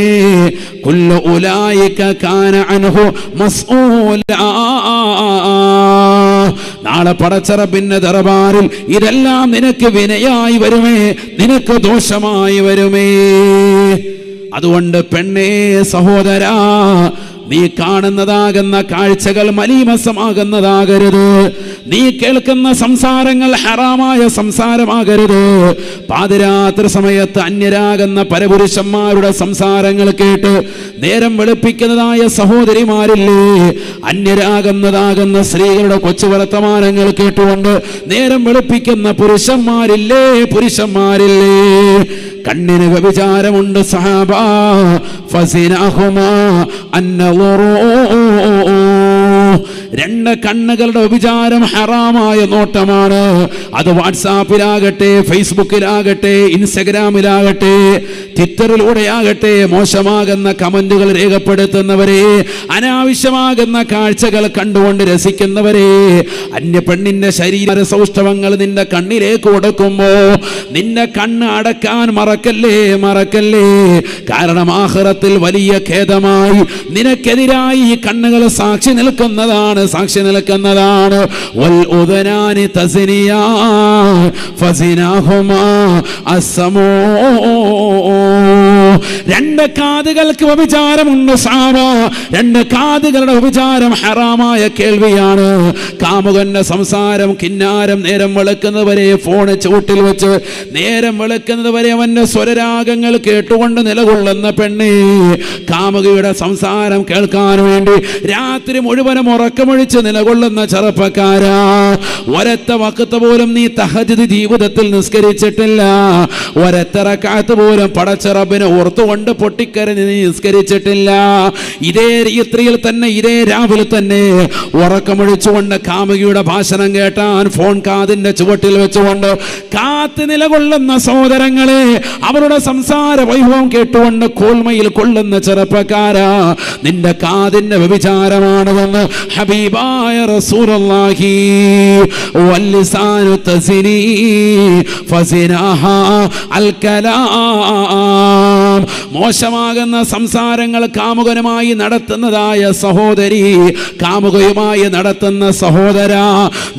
കുല്ലു ഉലൈക കാന അൻഹു മസ്ഊലാ. നാളെ പടച്ച റബ്ബിന്റെ ദർബാറിൽ ഇതെല്ലാം നിനക്ക് വിനയായി വരുമേ, നിനക്ക് ദോഷമായി വരുമേ. അതുകൊണ്ട് പെണ്ണേ, സഹോദരാ, നീ കാണുന്നതാകുന്ന കാഴ്ചകൾ മലീമസമാകുന്നതാകരുത്. നീ കേൾക്കുന്ന സംസാരങ്ങൾ ഹറാമായ സംസാരമാകരുത്. പാതിരാത്രി സമയത്ത് അന്യരാകുന്ന പരപുരുഷന്മാരുടെ സംസാരങ്ങൾ കേട്ട് നേരം വെളുപ്പിക്കുന്നതായ സഹോദരിമാരില്ലേ, അന്യരാകുന്നതാകുന്ന സ്ത്രീകളുടെ കൊച്ചു വർത്തമാനങ്ങൾ കേട്ടുകൊണ്ട് നേരം വെളുപ്പിക്കുന്ന പുരുഷന്മാരില്ലേ, കണ്ണിന് വ്യഭിചാരമുണ്ട് സഹാബ. ഫസിനഹുമാ അന്നളുറൂ. രണ്ട് കണ്ണുകളുടെ വ്യഭിചാരം ഹറാമായ നോട്ടമാണ്. അത് വാട്സാപ്പിലാകട്ടെ, ഫേസ്ബുക്കിലാകട്ടെ, ഇൻസ്റ്റഗ്രാമിലാകട്ടെ, ട്വിറ്ററിലൂടെയാകട്ടെ, മോശമാകുന്ന കമന്റുകൾ രേഖപ്പെടുത്തുന്നവരെ, അനാവശ്യമാകുന്ന കാഴ്ചകൾ കണ്ടുകൊണ്ട് രസിക്കുന്നവരെ, അന്യ പെണ്ണിന്റെ ശരീര സൗഷ്ഠവങ്ങൾ നിന്റെ കണ്ണിലേക്ക് കൊടുക്കുമ്പോ നിന്റെ കണ്ണ് അടക്കാൻ മറക്കല്ലേ. കാരണം ആഖിറത്തിൽ വലിയ ഖേദമായി നിനക്കെതിരായി ഈ കണ്ണുകൾ സാക്ഷി നിൽക്കുന്നതാണ്. വൽ ഉദനാനി തസ്നിയാ ഫസിനാഹുമാ അസ്സമൂ. രണ്ട് കാതുകൾക്ക് വ്യഭിചാരമുണ്ട് സാബ. രണ്ട് കാതുകളുടെ വ്യഭിചാരം ഹറാമായ കേൾവിയാണ്. കാമുകന്റെ സംസാരം, കിന്നാരം, നേരം വെളുക്കുന്നവരെ ഫോണ് ചൂട്ടിൽ വെച്ച് നേരം വെളുക്കുന്നതുവരെ അവന്റെ സ്വരരാഗങ്ങൾ കേട്ടുകൊണ്ട് നിലകൊള്ളുന്ന പെണ്ണേ, കാമുകയുടെ സംസാരം കേൾക്കാൻ വേണ്ടി രാത്രി മുഴുവനും ഉറക്കമൊഴിച്ച് നിലകൊള്ളുന്ന ചെറുപ്പക്കാരാ, ഒരൊറ്റ വഖത്ത് പോലും നീ തഹജ്ജുദ് ജീവിതത്തിൽ നിസ്കരിച്ചിട്ടില്ല. ഒരൊറ്റ റക്അത്ത് പോലും പടച്ച റബ്ബിനെ ഓർത്തുകൊണ്ട് പൊട്ടിക്കരഞ്ഞ് നീ നിസ്കരിച്ചിട്ടില്ല. ഇതേ രാത്രിയിൽ തന്നെ, ഇതേ രാവിലെ തന്നെ ഉറക്കമൊഴിച്ചുകൊണ്ട് കാമുകിയുടെ ഭാഷണം കേട്ടാൻ ഫോൺ കാതിന്റെ ചുവട്ടിൽ വെച്ചുകൊണ്ട് കാത്ത് നിലകൊള്ളുന്ന സഹോദരങ്ങളെ, അവരുടെ സംസാര വൈഭവം കേട്ടുകൊണ്ട് കോൽമയിൽ കൊള്ളുന്ന ചെറുപ്പക്കാരാ, നിന്റെ കാതിന്റെ വ്യഭിചാരമാണെന്ന് ഹബീബായ റസൂലുള്ളാഹി. വല്ലിസാനു തസ്നി ഫസിനാഹാ അൽ കലാം. മോശമാകുന്ന സംസാരങ്ങൾ കാമുകനുമായി നടത്തുന്നതായ സഹോദരി, കാമുകയുമായി നടത്തുന്ന സഹോദര,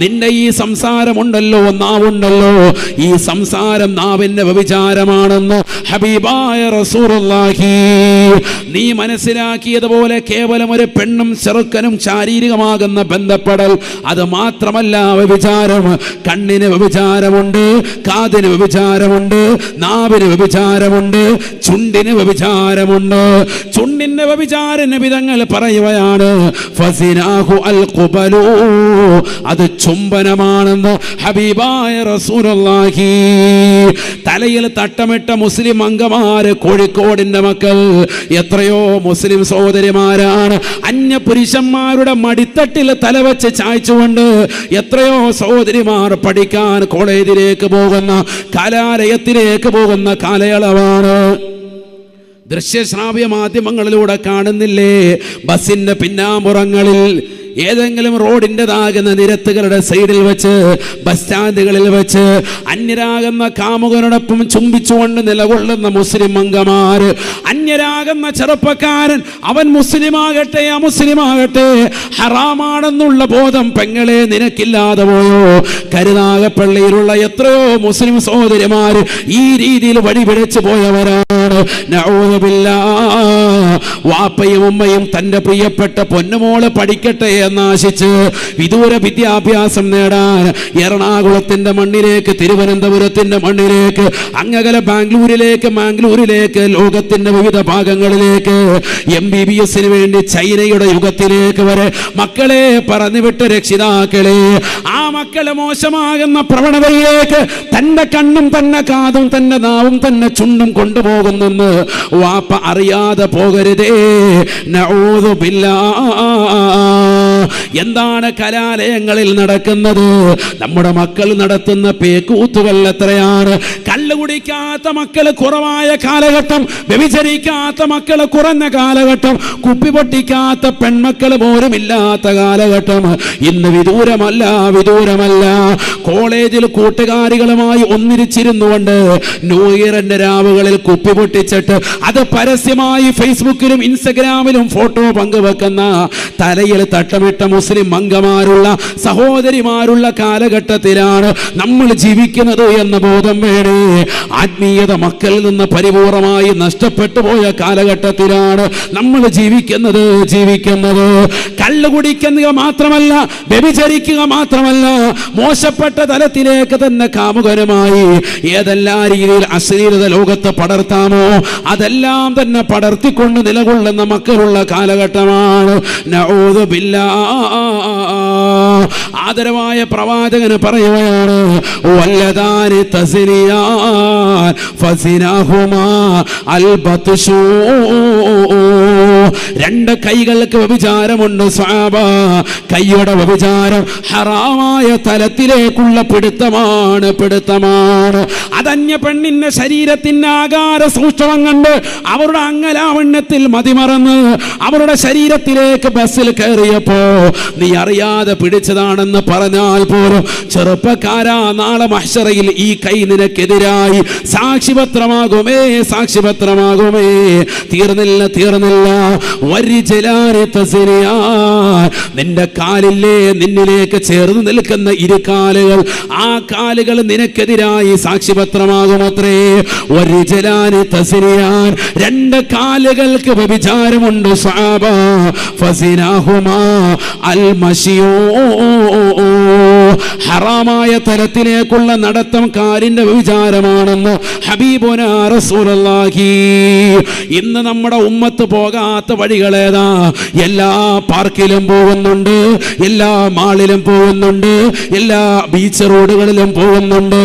നിന്റെ ഈ സംസാരമുണ്ടല്ലോ, നാവുണ്ടല്ലോ, ഈ സംസാരം നാവിന്റെ വ്യഭിചാരമാണെന്ന് ഹബീബായ റസൂലുള്ളാഹി. നീ മനസ്സിലാക്കിയതുപോലെ കേവലം ഒരു പെണ്ണും ചെറുക്കനും ശാരീരികമാകുന്ന ബന്ധപ്പെടൽ അത് മാത്രമല്ല വ്യഭിചാരം. കണ്ണിന് വ്യഭിചാരമുണ്ട്, കാതിന് വ്യഭിചാരമുണ്ട്, നാവിന് വ്യഭിചാരമുണ്ട്, ചുണ്ടിന് വ്യഭിചാരമുണ്ട്. ചുണ്ടിന്റെ വ്യഭിചാര നിബിധങ്ങൾ പറയുകയാണ്, ഫസിനാഹു അൽ ഖുബലു, അത് ചുംബനമാണെന്ന് ഹബീബായ റസൂലുള്ളാഹി. തലയിൽ തട്ടമിട്ട മുസ്ലിം അംഗമാര്, കോഴിക്കോടിന്റെ മക്കൾ, എത്രയോ മുസ്ലിം സഹോദരിമാരാണ് അന്യ പുരുഷന്മാരുടെ മടിത്തട്ടിൽ തലവെച്ച് ചായ്ച്ചുകൊണ്ട് എത്രയോ സഹോദരിമാർ പഠിക്കാൻ കോളേജിലേക്ക് പോകുന്ന, കലാലയത്തിലേക്ക് പോകുന്ന കാലയളവാണ്. ദൃശ്യശ്രാവ്യ മാധ്യമങ്ങളിലൂടെ കാണുന്നില്ലേ? ബസിന്റെ പിന്നാമ്പുറങ്ങളിൽ, ഏതെങ്കിലും റോഡിൻ്റെതാകുന്ന നിരത്തുകളുടെ സൈഡിൽ വെച്ച്, ബസ് സ്റ്റാൻഡുകളിൽ വെച്ച് അന്യരാകുന്ന കാമുകനോടൊപ്പം ചുംബിച്ചുകൊണ്ട് നിലകൊള്ളുന്ന മുസ്ലിം അംഗമാർ, അന്യരാകുന്ന ചെറുപ്പക്കാരൻ, അവൻ മുസ്ലിമാകട്ടെ അമുസ്ലിമാകട്ടെ, ഹറാമാണെന്നുള്ള ബോധം പെങ്ങളെ നിനക്കില്ലാതെ പോയോ? കരുനാഗപ്പള്ളിയിലുള്ള എത്രയോ മുസ്ലിം സഹോദരിമാർ ഈ രീതിയിൽ വഴിപിഴച്ചു പോയവരാണ്. വാപ്പയും ഉമ്മയും തൻ്റെ പ്രിയപ്പെട്ട പൊന്നുമോള് പഠിക്കട്ടെ എന്നാശിച്ച് വിദൂര വിദ്യാഭ്യാസം നേടാൻ എറണാകുളത്തിന്റെ മണ്ണിലേക്ക്, തിരുവനന്തപുരത്തിന്റെ മണ്ണിലേക്ക്, അങ്ങകല മാംഗ്ലൂരിലേക്ക്, ലോകത്തിന്റെ വിവിധ ഭാഗങ്ങളിലേക്ക്, MBBSന് വേണ്ടി ചൈനയുടെ യുഗത്തിലേക്ക് വരെ മക്കളെ പറഞ്ഞുവിട്ട രക്ഷിതാക്കളെ, ആ മക്കളെ മോശമാകുന്ന പ്രവണതയിലേക്ക് തന്റെ കണ്ണും തന്നെ കാതും തന്നെ നാവും തന്നെ ചുണ്ടും കൊണ്ടുപോകുന്നെന്ന് വാപ്പ അറിയാതെ പോകരുതേ. നഊദു ബില്ലാഹ്. എന്താണ് കലാലയങ്ങളിൽ നടക്കുന്നത്? നമ്മുടെ മക്കൾ നടത്തുന്ന പേക്കൂത്തുകൾ എത്രയാണ്? കള്ളു കുടിക്കാത്ത മക്കൾ കുറവായ കാലഘട്ടം, വ്യഭിചരിക്കാത്ത മക്കൾ കുറഞ്ഞ കാലഘട്ടം, കുപ്പി പൊട്ടിക്കാത്ത പെൺമക്കൾ പോലും ഇല്ലാത്ത കാലഘട്ടം ഇന്ന് വിദൂരമല്ല. കോളേജിൽ കൂട്ടുകാരികളുമായി ഒന്നിരിച്ചിരുന്നുകൊണ്ട് ന്യൂ ഇയറിന്റെ രാവുകളിൽ കുപ്പി പൊട്ടിച്ചിട്ട് അത് പരസ്യമായി ഫേസ്ബുക്കിലും ഇൻസ്റ്റഗ്രാമിലും ഫോട്ടോ പങ്കുവെക്കുന്ന, തലയിൽ തട്ടമിട്ട മുസ്ലിം അംഗമാരുള്ള സഹോദരിമാരുള്ള കാലഘട്ടത്തിലാണ് നമ്മൾ ജീവിക്കുന്നത് എന്ന ബോധം വേണേ. ആത്മീയത മക്കളിൽ നിന്ന് പരിപൂർണമായി നഷ്ടപ്പെട്ടു പോയ കാലഘട്ടത്തിലാണ് നമ്മൾ ജീവിക്കുന്നത്. കള്ളു കുടിക്കുക മാത്രമല്ല, വ്യഭിചരിക്കുക മാത്രമല്ല, മോശപ്പെട്ട തലത്തിലേക്ക് തന്നെ കാമുകനുമായി ഏതെല്ലാം രീതിയിൽ അശ്ലീലത ലോകത്ത് പടർത്താമോ അതെല്ലാം തന്നെ പടർത്തിക്കൊണ്ട് നിലകൊള്ളുന്ന മക്കളുള്ള കാലഘട്ടമാണ്. നഊദു ബില്ലാഹ്. ആദരവായ പ്രവാചകന് പറയുകയാണ്, വല്ലദാനി തസ്നിയാൻ ഫസിനാഹുമാ അൽബത്ശൂ. രണ്ട് കൈകൾക്ക് വ്യഭിചാരമുണ്ട് സ്വഹാബ. കൈയുടെ വ്യഭിചാരം ഹറാമായ തലത്തിലേക്കുള്ള പിടുത്തമാണ്. അതന്യ പെണ്ണിന്റെ ശരീരത്തിന്റെ ആകാര സൂക്ഷ്മം കണ്ട് അവരുടെ അംഗലാവണ്യത്തിൽ മതിമറന്ന് അവരുടെ ശരീരത്തിലേക്ക് ബസ്സിൽ കയറിയപ്പോ നീ അറിയാതെ പിടിച്ചതാണെന്ന് പറഞ്ഞാൽ പോലും, ചെറുപ്പക്കാരാ, നാളെ മഹ്ശറയിൽ ഈ കൈ നിനക്കെതിരായി സാക്ഷിപത്രമാകുമേ. തീർന്നില്ല. നിന്റെ കാലില്ലേ, നിന്നിലേക്ക് ചേർന്ന് നിൽക്കുന്ന ഇരു കാലുകൾ, ആ കാലുകൾ നിനക്കെതിരായി സാക്ഷിപത്രമാകുമത്രേ. രണ്ട് കാലുകൾക്ക് വ്യഭിചാരമുണ്ട് സ്വഹാബ. ഫസിനാഹുമാ അൽ മശിയോ. ഹറാമായ തലത്തിലേക്കുള്ള നടത്തം കാലിന്റെ വ്യഭിചാരമാണെന്ന് ഹബീബുനാ റസൂലുള്ളാഹി. ഇന്ന് നമ്മുടെ ഉമ്മത്ത് പോകാത്ത വഴികളേതാ? എല്ലാ പാർക്കിലും പോകുന്നുണ്ട്, എല്ലാ മാളിലും പോകുന്നുണ്ട്, എല്ലാ ബീച്ച് റോഡുകളിലും പോകുന്നുണ്ട്.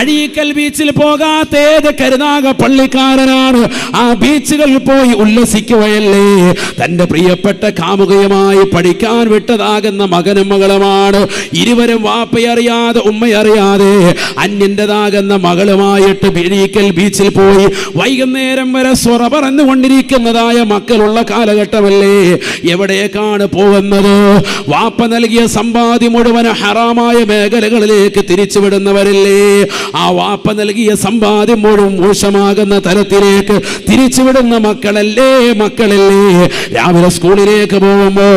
അഴീക്കൽ ബീച്ചിൽ പോകാത്ത ഏത് കരുനാഗപ്പള്ളിക്കാരനാണ്? ആ ബീച്ചുകളിൽ പോയി ഉല്ലസിക്കുകയല്ലേ? തന്റെ പ്രിയപ്പെട്ട കാമുകയുമായി പഠിക്കാൻ വിട്ടതാകുന്ന മകനും മകളുമാണ്. ഇരുവരും വാപ്പയറിയാതെ ഉമ്മയറിയാതെ അന്യൻ്റെതാകുന്ന മകളുമായിട്ട് അഴീക്കൽ ബീച്ചിൽ പോയി വൈകുന്നേരം വരെ സ്വറ പറഞ്ഞുകൊണ്ടിരിക്കുന്നതായ മക്കളുള്ള കാലഘട്ടമല്ലേ? എവിടേക്കാണ് പോകുന്നത്? വാപ്പ നൽകിയ സമ്പാദ്യം മുഴുവൻ ഹറാമായ മേഖലകളിലേക്ക് തിരിച്ചുവിടുന്നവരല്ലേ? ആ വാപ്പ നൽകിയ സമ്പാദ്യം മുഴുവൻ മോശമാകുന്ന തരത്തിലേക്ക് തിരിച്ചുവിടുന്ന മക്കളല്ലേ? രാവിലെ സ്കൂളിലേക്ക് പോകുമ്പോ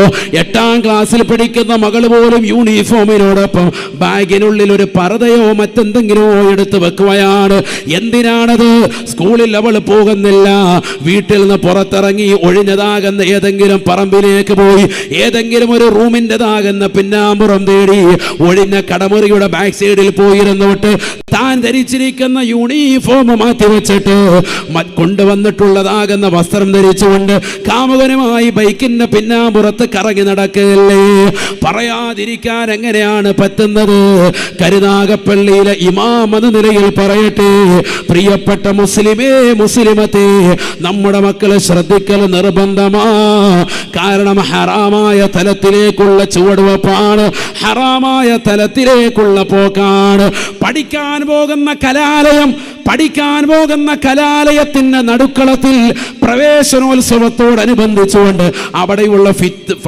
8ാം ക്ലാസ്സിൽ പഠിക്കുന്ന മകൾ പോലും യൂണിഫോമിനോടൊപ്പം ബാഗിനുള്ളിൽ ഒരു പർദ്ദയോ മറ്റെന്തെങ്കിലോ എടുത്ത് വെക്കുകയാണ്. എന്തിനാണത്? സ്കൂളിൽ അവൾ പോകുന്നില്ല. വീട്ടിൽ നിന്ന് പുറത്തിറങ്ങി ഒഴിഞ്ഞതാകുന്ന ഏതെങ്കിലും പറമ്പിലേക്ക് പോയി ഏതെങ്കിലും ഒരു റൂമിൻ്റെതാകുന്ന പിന്നാമ്പുറം തേടി ഒഴിഞ്ഞ കടമുറിയുടെ ബാക്ക് സൈഡിൽ പോയിരുന്നോട്ട് താൻ ധരിച്ചിരിക്കുന്ന യൂണിഫോം മാറ്റിവെച്ചിട്ട് കൊണ്ടുവന്നിട്ടുള്ളതാകുന്ന വസ്ത്രം ധരിച്ചുകൊണ്ട് കാമുകനുമായി ബൈക്കിന്റെ പിന്നാമ്പുറത്ത് കറങ്ങി നടക്കുകയല്ലേ? പറയാതിരിക്കാൻ എങ്ങനെയാണ് പറ്റുന്നത്? കരുനാഗപ്പള്ളിയിലെ ഇമാം എന്ന നിലയിൽ പറയട്ടെ, പ്രിയപ്പെട്ട മുസ്ലിമേ, മുസ്ലിമത്തെ, നമ്മുടെ മക്കളെ ശ്രദ്ധിക്കൽ നിർബന്ധമാ. കാരണം ഹറാമായ തലത്തിലേക്കുള്ള ചുവടുവെപ്പാണ്, ഹറാമായ തലത്തിലേക്കുള്ള പോക്കാണ്. പഠിക്കാൻ പോകുന്ന കലാലയം പഠിക്കാൻ പോകുന്ന കലാലയത്തിന്റെ നടുക്കളത്തിൽ പ്രവേശനോത്സവത്തോടനുബന്ധിച്ചുകൊണ്ട്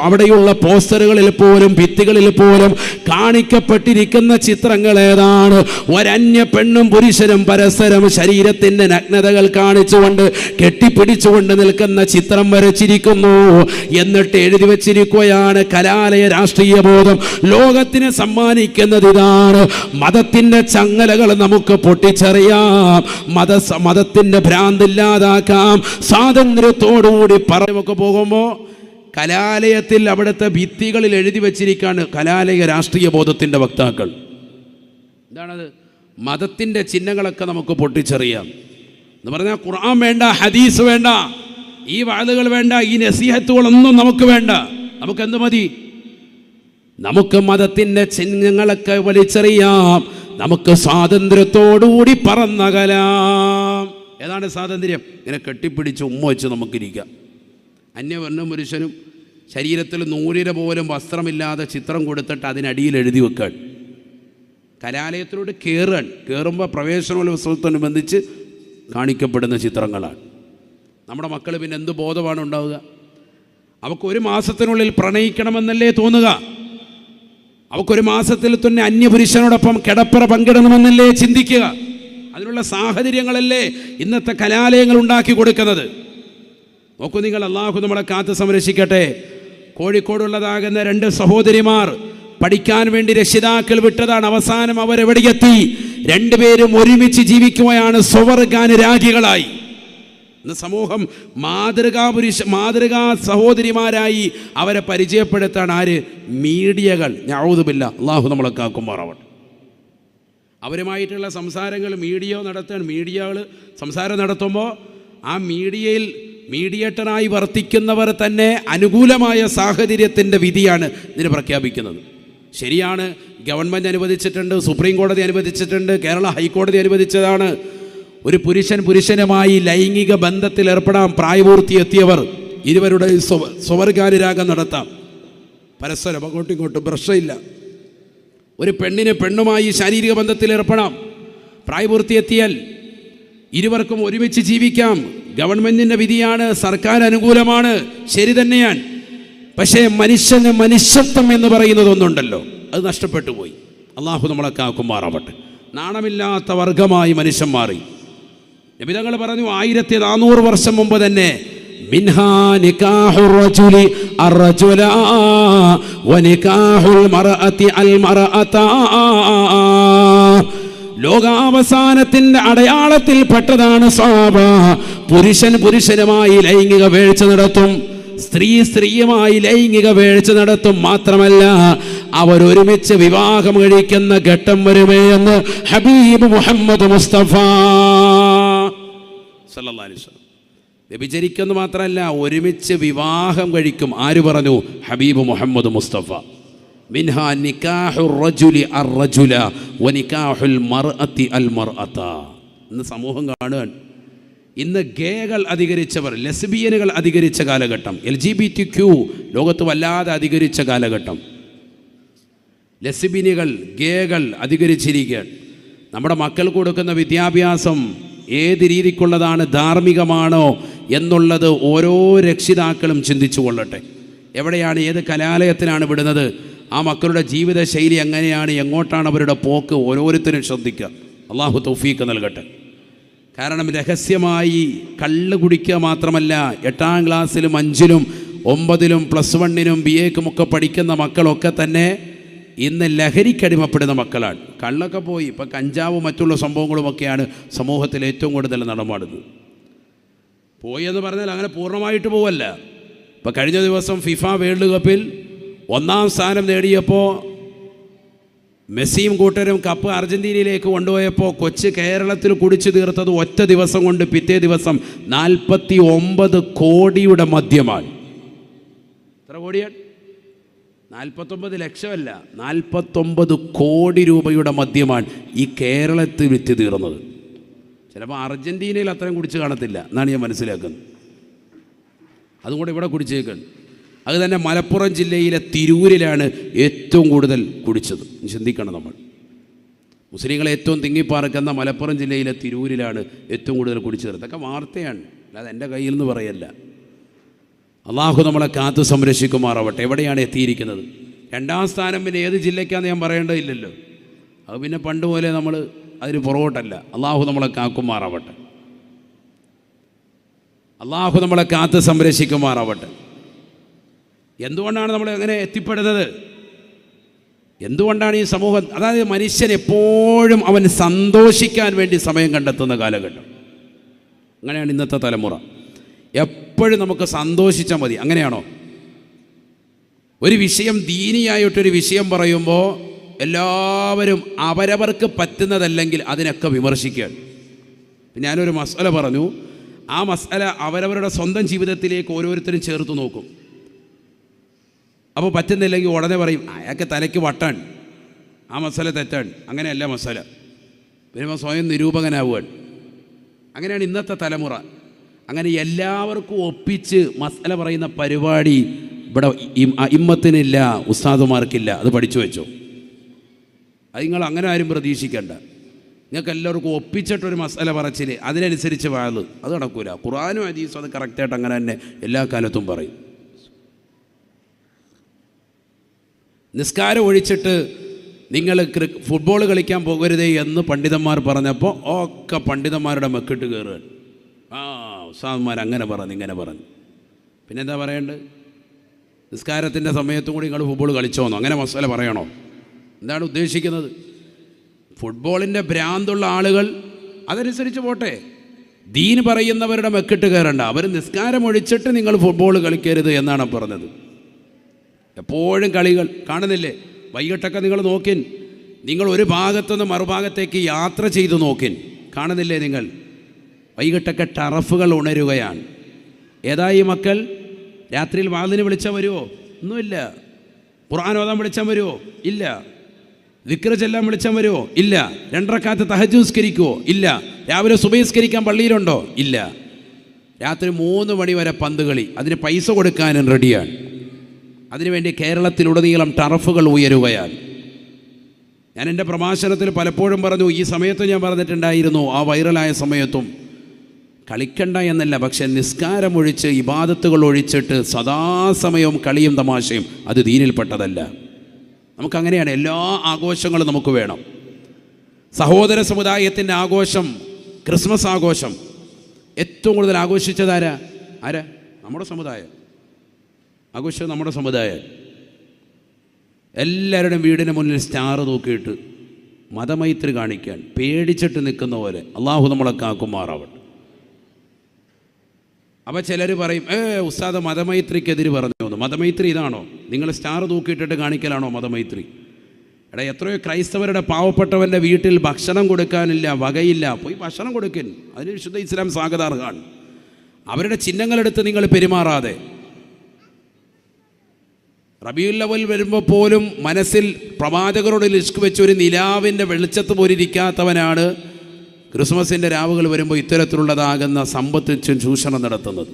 അവിടെയുള്ള പോസ്റ്ററുകളിൽ പോലും ഭിത്തികളിൽ പോലും കാണിക്കപ്പെട്ടിരിക്കുന്ന ചിത്രങ്ങൾ ഏതാണ്? ഒരന്യ പെണ്ണും പുരുഷനും പരസ്പരം ശരീരത്തിന്റെ നഗ്നതകൾ കാണിച്ചുകൊണ്ട് കെട്ടിപ്പിടിച്ചുകൊണ്ട് നിൽക്കുന്ന ചിത്രം വരച്ചിരിക്കുന്നു. എന്നിട്ട് എഴുതി വച്ചിരിക്കുകയാണ് കലാലയ രാഷ്ട്രീയ ബോധം ലോകത്തിന് സമ്മാനിക്കുന്നത് ഇതാണ്. മതത്തിന്റെ ചങ്ങലകൾ നമുക്ക് പൊട്ടിച്ചറിയാം, മതത്തിന്റെ ഭ്രാന്തില്ലാതാക്കാം, സ്വാതന്ത്ര്യത്തോടുകൂടി പറയുമൊക്കെ പോകുമ്പോൾ കലാലയത്തിൽ അവിടുത്തെ ഭിത്തികളിൽ എഴുതി വച്ചിരിക്കുകയാണ് കലാലയ രാഷ്ട്രീയ ബോധത്തിന്റെ വക്താക്കൾ. എന്താണത്? മതത്തിന്റെ ചിഹ്നങ്ങളൊക്കെ നമുക്ക് പൊട്ടിച്ചറിയാം എന്ന് പറഞ്ഞാൽ ഖുർആൻ വേണ്ട, ഹദീസ് വേണ്ട, ഈ വാദകൾ വേണ്ട, ഈ നസീഹത്തുകളൊന്നും നമുക്ക് വേണ്ട. നമുക്ക് എന്ത് മതി? നമുക്ക് മതത്തിന്റെ ചിഹ്നങ്ങളൊക്കെ വലിച്ചെറിയാം, നമുക്ക് സ്വാതന്ത്ര്യത്തോടുകൂടി പറന്നകലാം. ഏതാണ് സ്വാതന്ത്ര്യം? ഇങ്ങനെ കെട്ടിപ്പിടിച്ച് ഉമ്മ വെച്ച് നമുക്കിരിക്കാം. അന്യവർണ്ണം പുരുഷനും ശരീരത്തിൽ നൂലിര പോലും വസ്ത്രമില്ലാതെ ചിത്രം കൊടുത്തിട്ട് അതിനടിയിൽ എഴുതി വെക്കാൻ. കലാലയത്തിലോട്ട് കയറുമ്പോൾ പ്രവേശനോത്സവത്തോടനുബന്ധിച്ച് കാണിക്കപ്പെടുന്ന ചിത്രങ്ങളാണ്. നമ്മുടെ മക്കൾ പിന്നെ എന്ത് ബോധമാണ് ഉണ്ടാവുക? അവർക്ക് 1 മാസത്തിനുള്ളിൽ പ്രണയിക്കണമെന്നല്ലേ തോന്നുക? അവർക്ക് 1 മാസത്തിൽ തന്നെ അന്യപുരുഷനോടൊപ്പം കിടപ്പറ പങ്കിടണമെന്നല്ലേ ചിന്തിക്കുക? അതിനുള്ള സാഹചര്യങ്ങളല്ലേ ഇന്നത്തെ കലാലയങ്ങൾ ഉണ്ടാക്കി കൊടുക്കുന്നത്? നോക്കൂ നിങ്ങൾ, അള്ളാഹു നമ്മളെ കാത്ത് സംരക്ഷിക്കട്ടെ. കോഴിക്കോടുള്ളതാകുന്ന 2 സഹോദരിമാർ പഠിക്കാൻ വേണ്ടി രക്ഷിതാക്കൾ വിട്ടതാണ്. അവസാനം അവരെവിടെയെത്തി? 2 പേരും ഒരുമിച്ച് ജീവിക്കുകയാണ്, സ്വവർഗാനുരാഗികളായി. ഇന്ന് സമൂഹം മാതൃകാ സഹോദരിമാരായി അവരെ പരിചയപ്പെടുത്താണ് ആര്? മീഡിയകൾ. നഊദു ബില്ലാഹ്, അള്ളാഹു നമ്മളെ കാക്കുമാറാവട്ടെ. അവരുമായിട്ടുള്ള സംസാരങ്ങൾ മീഡിയകൾ സംസാരം നടത്തുമ്പോൾ ആ മീഡിയയിൽ മീഡിയേറ്ററായി വർത്തിക്കുന്നവർ തന്നെ അനുകൂലമായ സാഹചര്യത്തിൻ്റെ വിധിയാണ് ഇതിന് പ്രഖ്യാപിക്കുന്നത്. ശരിയാണ്, ഗവൺമെൻറ് അനുവദിച്ചിട്ടുണ്ട്, സുപ്രീം കോടതി അനുവദിച്ചിട്ടുണ്ട്, കേരള ഹൈക്കോടതി അനുവദിച്ചതാണ്. ഒരു പുരുഷനുമായി ലൈംഗിക ബന്ധത്തിൽ ഏർപ്പെടാം. പ്രായപൂർത്തി എത്തിയവർ ഇരുവരുടെ സ്വവർഗാനുരാഗം നടത്താം. പരസ്പരം അങ്ങോട്ടും ഇങ്ങോട്ടും പ്രശ്നമില്ല. ഒരു പെണ്ണുമായി ശാരീരിക ബന്ധത്തിൽ ഏർപ്പെടാം. പ്രായപൂർത്തി എത്തിയാൽ ഇരുവർക്കും ഒരുമിച്ച് ജീവിക്കാം. ഗവൺമെൻറ്റിൻ്റെ വിധിയാണ്, സർക്കാർ അനുകൂലമാണ്, ശരി തന്നെയാണ്. പക്ഷേ മനുഷ്യത്വം എന്ന് പറയുന്നതൊന്നുണ്ടല്ലോ, അത് നഷ്ടപ്പെട്ടു പോയി. അള്ളാഹു നമ്മളെ കാക്കുമാറാവട്ടെ. നാണമില്ലാത്ത വർഗമായി മനുഷ്യൻ മാറി. നബി തങ്ങൾ പറഞ്ഞു 1400 വർഷം മുമ്പ് തന്നെ മിൻഹാ നികാഹുർ റജുലി അർറജുല വനികാഹുൽ മർഅതി അൽ മർഅത. ലോകാവസാനത്തിന്റെ അടയാളത്തിൽ പെട്ടതാണ് സ്വഭാവ. പുരുഷനുമായി ലൈംഗിക വേഴ്ച നടത്തും, സ്ത്രീയുമായി ലൈംഗിക വേഴ്ച നടത്തും. മാത്രമല്ല അവരൊരുമിച്ച് വിവാഹം കഴിക്കുന്ന ഘട്ടം വരുമേ എന്ന് ഹബീബ് മുഹമ്മദ് മുസ്തഫ സല്ലല്ലാഹു അലൈഹി വസല്ലം. വ്യഭിചരിക്കുന്നു മാത്രമല്ല, ഒരുമിച്ച് വിവാഹം കഴിക്കും. ആര് പറഞ്ഞു? ഹബീബ് മുഹമ്മദ് മുസ്തഫ. മിൻഹാ നികാഹുർ റജുലി അർറജുല വനികാഹുൽ മർഅതി അൽ മർഅത. ഇന്ന് സമൂഹം കാണുകയാണ്. ഇന്ന് ഗേകൾ അധികരിച്ചവർ, ലെസ്ബിയനുകൾ അധികരിച്ച കാലഘട്ടം, LGBTQ ലോകത്ത് വല്ലാതെ അധികരിച്ച കാലഘട്ടം. ലെസ്ബിയനുകൾ, ഗേകൾ അധികരിച്ചിരിക്കുകയാണ്. നമ്മുടെ മക്കൾക്ക് കൊടുക്കുന്ന വിദ്യാഭ്യാസം ഏത് രീതിക്കുള്ളതാണ്, ധാർമ്മികമാണോ എന്നുള്ളത് ഓരോ രക്ഷിതാക്കളും ചിന്തിച്ചു കൊള്ളട്ടെ. എവിടെയാണ്, ഏത് കലാലയത്തിലാണ് വിടുന്നത്, ആ മക്കളുടെ ജീവിത ശൈലി എങ്ങനെയാണ്, എങ്ങോട്ടാണ് അവരുടെ പോക്ക്, ഓരോരുത്തരും ശ്രദ്ധിക്കുക. അള്ളാഹു തൗഫീഖ് നൽകട്ടെ. കാരണം രഹസ്യമായി കള്ള് കുടിക്കുക മാത്രമല്ല, 8ാം ക്ലാസ്സിലും 5ലും 9ലും +1നും BAക്കും ഒക്കെ പഠിക്കുന്ന മക്കളൊക്കെ തന്നെ ഇന്ന് ലഹരിക്കടിമപ്പെടുന്ന മക്കളാണ്. കള്ളൊക്കെ പോയി, ഇപ്പം കഞ്ചാവും മറ്റുള്ള സംഭവങ്ങളുമൊക്കെയാണ് സമൂഹത്തിൽ ഏറ്റവും കൂടുതൽ നടമാടുന്നത്. പോയി എന്ന് പറഞ്ഞാൽ അങ്ങനെ പൂർണ്ണമായിട്ട് പോവല്ല. ഇപ്പം കഴിഞ്ഞ ദിവസം ഫിഫ വേൾഡ് കപ്പിൽ 1ാം സ്ഥാനം നേടിയപ്പോൾ മെസ്സിയും കൂട്ടരും കപ്പ് അർജൻറ്റീനയിലേക്ക് കൊണ്ടുപോയപ്പോൾ കൊച്ച് കേരളത്തിൽ കുടിച്ചു തീർത്തത് ഒറ്റ ദിവസം കൊണ്ട് പിറ്റേ ദിവസം 49 കോടിയുടെ മദ്യമാണ്. എത്ര കോടിയാണ്? 49 ലക്ഷമല്ല, 49 കോടി രൂപയുടെ മദ്യമാണ് ഈ കേരളത്തിൽ വിറ്റ് തീർന്നത്. ചിലപ്പോൾ അർജൻറ്റീനയിൽ അത്രയും കുടിച്ച് കാണത്തില്ല എന്നാണ് ഞാൻ മനസ്സിലാക്കുന്നത്. അതുകൊണ്ട് ഇവിടെ കുടിച്ചേക്കാണ്. അത് തന്നെ മലപ്പുറം ജില്ലയിലെ തിരൂരിലാണ് ഏറ്റവും കൂടുതൽ കുടിച്ചത്. ചിന്തിക്കണം നമ്മൾ. മുസ്ലിങ്ങളെ ഏറ്റവും തിങ്ങിപ്പാർക്കുന്ന മലപ്പുറം ജില്ലയിലെ തിരൂരിലാണ് ഏറ്റവും കൂടുതൽ കുടിച്ചു തീർത്തത്. ഇതൊക്കെ വാർത്തയാണ്, അല്ലാതെ എൻ്റെ കയ്യിൽ നിന്ന് പറയല്ല. അള്ളാഹു നമ്മളെ കാത്തു സംരക്ഷിക്കുമാറാവട്ടെ. എവിടെയാണ് എത്തിയിരിക്കുന്നത്? 2ാം സ്ഥാനം പിന്നെ ഏത് ജില്ലയ്ക്കാണെന്ന് ഞാൻ പറയേണ്ടതില്ലല്ലോ. അത് പിന്നെ പണ്ട് പോലെ നമ്മൾ അതിന് പുറകോട്ടല്ല. അള്ളാഹു നമ്മളെ കാക്കുമാറാവട്ടെ. അള്ളാഹു നമ്മളെ കാത്ത് സംരക്ഷിക്കുമാറാവട്ടെ. എന്തുകൊണ്ടാണ് നമ്മൾ എങ്ങനെ എത്തിപ്പെടുന്നത്? എന്തുകൊണ്ടാണ് ഈ സമൂഹം, അതായത് മനുഷ്യൻ എപ്പോഴും അവൻ സന്തോഷിക്കാൻ വേണ്ടി സമയം കണ്ടെത്തുന്ന കാലഘട്ടം. അങ്ങനെയാണ് ഇന്നത്തെ തലമുറ. എപ്പോഴും നമുക്ക് സന്തോഷിച്ചാൽ മതി. അങ്ങനെയാണോ? ഒരു വിഷയം ദീനിയായിട്ടൊരു വിഷയം പറയുമ്പോൾ എല്ലാവരും അവരവർക്ക് പറ്റുന്നതല്ലെങ്കിൽ അതിനൊക്കെ വിമർശിക്കുകയാണ്. ഞാനൊരു മസ്അല പറഞ്ഞു, ആ മസ്അല അവരവരുടെ സ്വന്തം ജീവിതത്തിലേക്ക് ഓരോരുത്തരും ചേർത്ത് നോക്കും. അപ്പോൾ പറ്റുന്നില്ലെങ്കിൽ ഉടനെ പറയും അയാൾക്ക് തലയ്ക്ക് വട്ടാൻ, ആ മസാല തെറ്റാൻ. അങ്ങനെയല്ല മസാല. പിന്നെ സ്വയം നിരൂപകനാവുകയാണ്. അങ്ങനെയാണ് ഇന്നത്തെ തലമുറ. അങ്ങനെ എല്ലാവർക്കും ഒപ്പിച്ച് മസാല പറയുന്ന പരിപാടി ഇവിടെ ഇമ്മത്തിനില്ല, ഉസ്താദുമാർക്കില്ല. അത് പഠിച്ചു വെച്ചോ. അത് നിങ്ങൾ അങ്ങനെ ആരും പ്രതീക്ഷിക്കേണ്ട. നിങ്ങൾക്ക് എല്ലാവർക്കും ഒപ്പിച്ചിട്ടൊരു മസാല പറച്ചിൽ, അതിനനുസരിച്ച് വാഴ്, അത് നടക്കൂല. ഖുർആനും ഹദീസും അത് കറക്റ്റായിട്ട് അങ്ങനെ തന്നെ എല്ലാ കാലത്തും പറയും. നിസ്കാരം ഒഴിച്ചിട്ട് നിങ്ങൾ ഫുട്ബോൾ കളിക്കാൻ പോകരുതേ എന്ന് പണ്ഡിതന്മാർ പറഞ്ഞപ്പോൾ ഒക്കെ പണ്ഡിതന്മാരുടെ മെക്കിട്ട് കയറുകയാണ്. ഉസ്താദന്മാർ അങ്ങനെ പറഞ്ഞു, ഇങ്ങനെ പറഞ്ഞു. പിന്നെന്താ പറയേണ്ടത്? നിസ്കാരത്തിൻ്റെ സമയത്തും കൂടി നിങ്ങൾ ഫുട്ബോൾ കളിച്ചോന്നോ? അങ്ങനെ മസാല പറയണോ? എന്താണ് ഉദ്ദേശിക്കുന്നത്? ഫുട്ബോളിൻ്റെ ഭ്രാന്തുള്ള ആളുകൾ അതനുസരിച്ച് പോട്ടെ. ദീൻ പറയുന്നവരുടെ മെക്കിട്ട് കയറണ്ട. അവർ നിസ്കാരം ഒഴിച്ചിട്ട് നിങ്ങൾ ഫുട്ബോൾ കളിക്കരുത് എന്നാണ് പറഞ്ഞത്. എപ്പോഴും കളികൾ കാണുന്നില്ലേ? വൈകിട്ടൊക്കെ നിങ്ങൾ നോക്കിൻ, നിങ്ങൾ ഒരു ഭാഗത്തുനിന്ന് മറുഭാഗത്തേക്ക് യാത്ര ചെയ്ത് നോക്കിൻ, കാണുന്നില്ലേ നിങ്ങൾ? വൈകിട്ടൊക്കെ ടറഫുകൾ ഉണരുകയാണ്. ഏതായി മക്കൾ? രാത്രിയിൽ വാതിന് വിളിച്ചാൽ വരുമോ? ഒന്നുമില്ല. ഖുർആൻ ഓതാൻ വിളിച്ചാൽ വരുമോ? ഇല്ല. ദിക്ർ ചെല്ലാൻ വിളിച്ചാൽ വരുമോ? ഇല്ല. 2 റക്അത്ത് തഹജ്ജുദ് നിസ്കരിക്കുമോ? ഇല്ല. രാവിലെ സുബഹി നിസ്കരിക്കാൻ പള്ളിയിലുണ്ടോ? ഇല്ല. രാത്രി 3 മണി വരെ പന്ത് കളി, അതിന് പൈസ കൊടുക്കാനും റെഡിയാണ്. അതിനുവേണ്ടി കേരളത്തിലുടനീളം ടറഫുകൾ ഉയരുകയാണ്. ഞാൻ എൻ്റെ പ്രഭാഷണത്തിൽ പലപ്പോഴും പറഞ്ഞു, ഈ സമയത്ത് ഞാൻ പറഞ്ഞിട്ടുണ്ടായിരുന്നു, ആ വൈറലായ സമയത്തും, കളിക്കണ്ട എന്നല്ല, പക്ഷെ നിസ്കാരം ഒഴിച്ച് ഇബാദത്തുകൾ ഒഴിച്ചിട്ട് സദാസമയവും കളിയും തമാശയും അത് ദീനിൽപ്പെട്ടതല്ല. നമുക്കങ്ങനെയാണ്. എല്ലാ ആഘോഷങ്ങളും നമുക്ക് വേണം. സഹോദര സമുദായത്തിൻ്റെ ആഘോഷം, ക്രിസ്മസ് ആഘോഷം ഏറ്റവും കൂടുതൽ ആഘോഷിച്ചതാരാ? നമ്മുടെ സമുദായം. ആഘോഷം നമ്മുടെ സമുദായം. എല്ലാവരുടെയും വീടിന് മുന്നിൽ സ്റ്റാർ തൂക്കിയിട്ട് മതമൈത്രി കാണിക്കാൻ പേടിച്ചിട്ട് നിൽക്കുന്ന പോലെ അള്ളാഹു നമ്മളെ കാക്കുമാറാവട്ടെ. അപ്പോൾ ചിലർ പറയും, ഉസ്താദ് മതമൈത്രിക്കെതിര് പറഞ്ഞു. മതമൈത്രി ഇതാണോ? നിങ്ങൾ സ്റ്റാർ തൂക്കിയിട്ടിട്ട് കാണിക്കലാണോ മതമൈത്രി? എത്രയോ ക്രൈസ്തവരുടെ പാവപ്പെട്ടവൻ്റെ വീട്ടിൽ ഭക്ഷണം കൊടുക്കാനില്ല, വകയില്ല, പോയി ഭക്ഷണം കൊടുക്കൻ. അതിന് വിശുദ്ധ ഇസ്ലാം സ്വാഗതാർഹമാണ്. അവരുടെ ചിഹ്നങ്ങളെടുത്ത് നിങ്ങൾ പെരുമാറാതെ, റബീഉൽ അവ്വൽ വരുമ്പോൾ പോലും മനസ്സിൽ പ്രവാചകരോട് ഇഷ്ക് വെച്ച് ഒരു നിലാവിൻ്റെ വെളിച്ചത്ത് പോലിരിക്കാത്തവനാണ് ക്രിസ്മസിൻ്റെ രാവുകൾ വരുമ്പോൾ ഇത്തരത്തിലുള്ളതാകുന്ന സമ്പത്ത് ചൂഷണം നടത്തുന്നത്.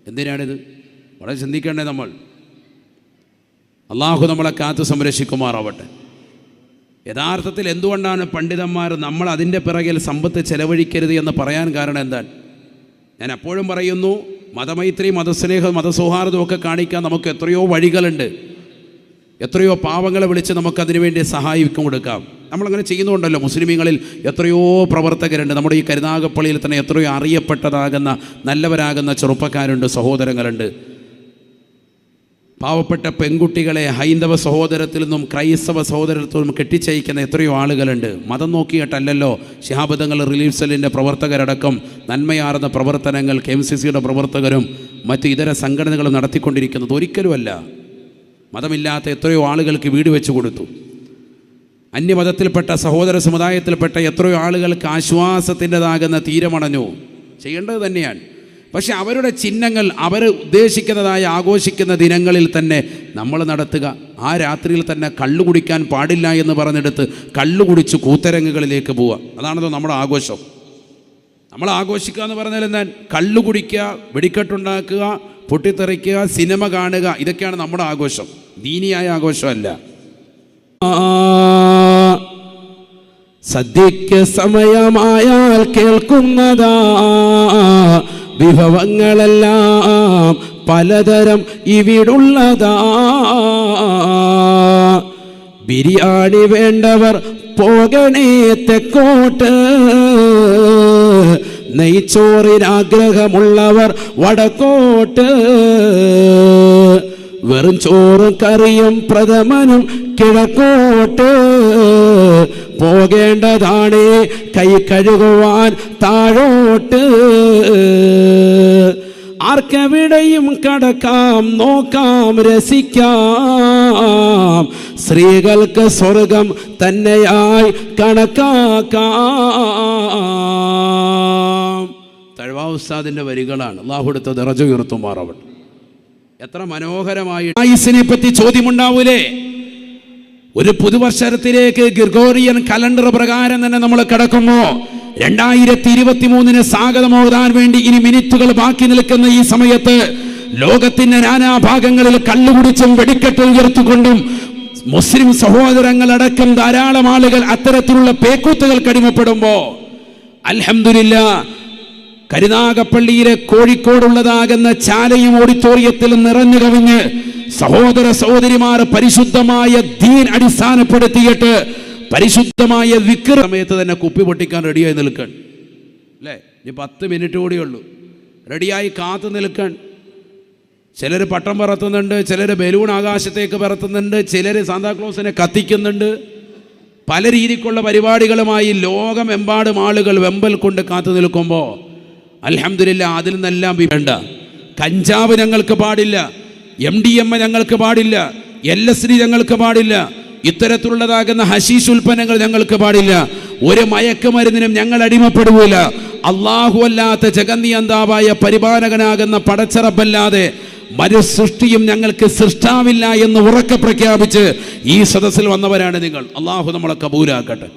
എന്തിനാണിത്? വളരെ ചിന്തിക്കേണ്ടേ നമ്മൾ. അള്ളാഹു നമ്മളെ കാത്ത് സംരക്ഷിക്കുമാറാവട്ടെ. യഥാർത്ഥത്തിൽ എന്തുകൊണ്ടാണ് പണ്ഡിതന്മാർ നമ്മൾ അതിൻ്റെ പിറകിൽ സമ്പത്ത് ചെലവഴിക്കരുത് എന്ന് പറയാൻ കാരണം എന്താണ്? ഞാൻ എപ്പോഴും പറയുന്നു, മതമൈത്രി, മതസ്നേഹം, മതസൗഹാർദ്ദമൊക്കെ കാണിക്കാൻ നമുക്ക് എത്രയോ വഴികളുണ്ട്. എത്രയോ പാവങ്ങളെ വിളിച്ച് നമുക്കതിനു വേണ്ടി സഹായിക്കും കൊടുക്കാം. നമ്മളങ്ങനെ ചെയ്യുന്നുണ്ടല്ലോ. മുസ്ലിമീങ്ങളിൽ എത്രയോ പ്രവർത്തകരുണ്ട്. നമ്മുടെ ഈ കരുനാഗപ്പള്ളിയിൽ തന്നെ എത്രയോ അറിയപ്പെട്ടതാകുന്ന നല്ലവരാകുന്ന ചെറുപ്പക്കാരുണ്ട്, സഹോദരങ്ങളുണ്ട്. പാവപ്പെട്ട പെൺകുട്ടികളെ ഹൈന്ദവ സഹോദരത്തിൽ നിന്നും ക്രൈസ്തവ സഹോദരത്തിൽ നിന്നും കെട്ടിച്ചയക്കുന്ന എത്രയോ ആളുകളുണ്ട്. മതം നോക്കിയിട്ടല്ലല്ലോ ശിഹാബ് തങ്ങൾ റിലീഫ് സെല്ലിൻ്റെ പ്രവർത്തകരടക്കം നന്മയാർന്ന പ്രവർത്തനങ്ങൾ KMCCയുടെ പ്രവർത്തകരും മറ്റ് ഇതര സംഘടനകളും നടത്തിക്കൊണ്ടിരിക്കുന്നത്. ഒരിക്കലുമല്ല. മതമില്ലാത്ത എത്രയോ ആളുകൾക്ക് വീട് വെച്ച് കൊടുത്തു. അന്യമതത്തിൽപ്പെട്ട സഹോദര സമുദായത്തിൽപ്പെട്ട എത്രയോ ആളുകൾക്ക് ആശ്വാസത്തിൻ്റെതാകുന്ന തീരമണഞ്ഞു. ചെയ്യേണ്ടത് തന്നെയാണ്. പക്ഷെ അവരുടെ ചിഹ്നങ്ങൾ അവർ ഉദ്ദേശിക്കുന്നതായ ആഘോഷിക്കുന്ന ദിനങ്ങളിൽ തന്നെ നമ്മൾ നടത്തുക. ആ രാത്രിയിൽ തന്നെ കള്ളു കുടിക്കാൻ പാടില്ല എന്ന് പറഞ്ഞെടുത്ത് കള്ളു കുടിച്ച് കൂത്തരങ്ങുകളിലേക്ക് പോവുക. അതാണല്ലോ നമ്മുടെ ആഘോഷം. നമ്മൾ ആഘോഷിക്കുക എന്ന് പറഞ്ഞാൽ എന്നാൽ കള്ളു കുടിക്കുക, വെടിക്കെട്ടുണ്ടാക്കുക, പൊട്ടിത്തെറിക്കുക, സിനിമ കാണുക, ഇതൊക്കെയാണ് നമ്മുടെ ആഘോഷം. ദീനിയായ ആഘോഷമല്ല. സദ്യയ്ക്ക് സമയമായാൽ കേൾക്കുന്നതാ വിഭവങ്ങളെല്ലാം പലതരം ഇവിടുള്ളതാ. ബിരിയാണി വേണ്ടവർ പോകണേ തെക്കോട്ട്, നെയ്ച്ചോറിനാഗ്രഹമുള്ളവർ വടക്കോട്ട്. വെറും ചോറും കറിയും പ്രഥമനും കിഴക്കോട്ട്. പോകേണ്ടതാണ് കൈ കഴുകുവാൻ താഴോട്ട്. ആർക്കെവിടെയും കടക്കാം, നോക്കാം, രസിക്കാം. സ്ത്രീകൾക്ക് സ്വർഗം തന്നെയായി കണക്കാക്കാം. തഴവാ ഉസ്താദിന്റെ വരികളാണ്. അല്ലാഹു അടുത്ത ദറജ ഉയർത്തുമാറാവട്ടെ. എത്ര മനോഹരമായി. ആയുസ്സിനെ പറ്റി ചോദ്യമുണ്ടാവൂലേ? ഒരു പുതുവർഷത്തിലേക്ക് ഗ്രിഗോറിയൻ കലണ്ടർ പ്രകാരം തന്നെ നമ്മൾ കിടക്കുമ്പോ 2023 സ്വാഗതമോതാൻ വേണ്ടി ഇനി മിനിറ്റുകൾ ബാക്കി നിൽക്കുന്ന ഈ സമയത്ത് ലോകത്തിന്റെ നാനാഭാഗങ്ങളിൽ കള്ളുകുടിച്ചും വെടിക്കെട്ട് ഉയർത്തിക്കൊണ്ടും മുസ്ലിം സഹോദരങ്ങളടക്കം ധാരാളം ആളുകൾ അത്തരത്തിലുള്ള പേക്കൂത്തുകൾ കടിമപ്പെടുമ്പോ അൽഹംദുലില്ലാ കരുനാഗപ്പള്ളിയിലെ കോഴിക്കോടുള്ളതാകുന്ന ചാലയും ഓഡിറ്റോറിയത്തിൽ നിറഞ്ഞു കവിഞ്ഞ് സഹോദര സഹോദരിമാർ പരിശുദ്ധമായ ദീൻ അടിസ്ഥാനപ്പെടുത്തിയിട്ട് പരിശുദ്ധമായ വിക്ർ സമയത്ത് തന്നെ കുപ്പി പൊട്ടിക്കാൻ റെഡിയായി നിൽക്കാൻ അല്ലേ? ഇനി 10 മിനിറ്റ് കൂടിയുള്ളൂ. റെഡിയായി കാത്തു നിൽക്കാൻ. ചിലർ പട്ടം പറത്തുന്നുണ്ട്, ചിലർ ബലൂൺ ആകാശത്തേക്ക് പറത്തുന്നുണ്ട്, ചിലർ സാന്താക്ലോസിനെ കത്തിക്കുന്നുണ്ട്. പല രീതിക്കുള്ള പരിപാടികളുമായി ലോകമെമ്പാടും ആളുകൾ വെമ്പൽ കൊണ്ട് കാത്തു നിൽക്കുമ്പോൾ അൽഹംദുലില്ലാ അതിൽ നിന്നെല്ലാം വേണ്ട. കഞ്ചാവ് ഞങ്ങൾക്ക് പാടില്ല, MDMA ഞങ്ങൾക്ക് പാടില്ല, LSD ഞങ്ങൾക്ക് പാടില്ല, ഇത്തരത്തിലുള്ളതാകുന്ന ഹശീഷ് ഉൽപ്പന്നങ്ങൾ ഞങ്ങൾക്ക് പാടില്ല. ഒരു മയക്കുമരുന്നിനും ഞങ്ങൾ അടിമപ്പെടുകയില്ല. അല്ലാഹു അല്ലാത്ത ജഗന്നിയന്താവായ പരിപാലകനാകുന്ന പടച്ചറബല്ലാതെ മരു സൃഷ്ടിയും ഞങ്ങൾക്ക് സൃഷ്ടാവില്ല എന്ന് ഉറക്കെ പ്രഖ്യാപിച്ച് ഈ സദസ്സിൽ വന്നവരാണ് നിങ്ങൾ. അല്ലാഹു നമ്മളെ കബൂലാക്കട്ടെ.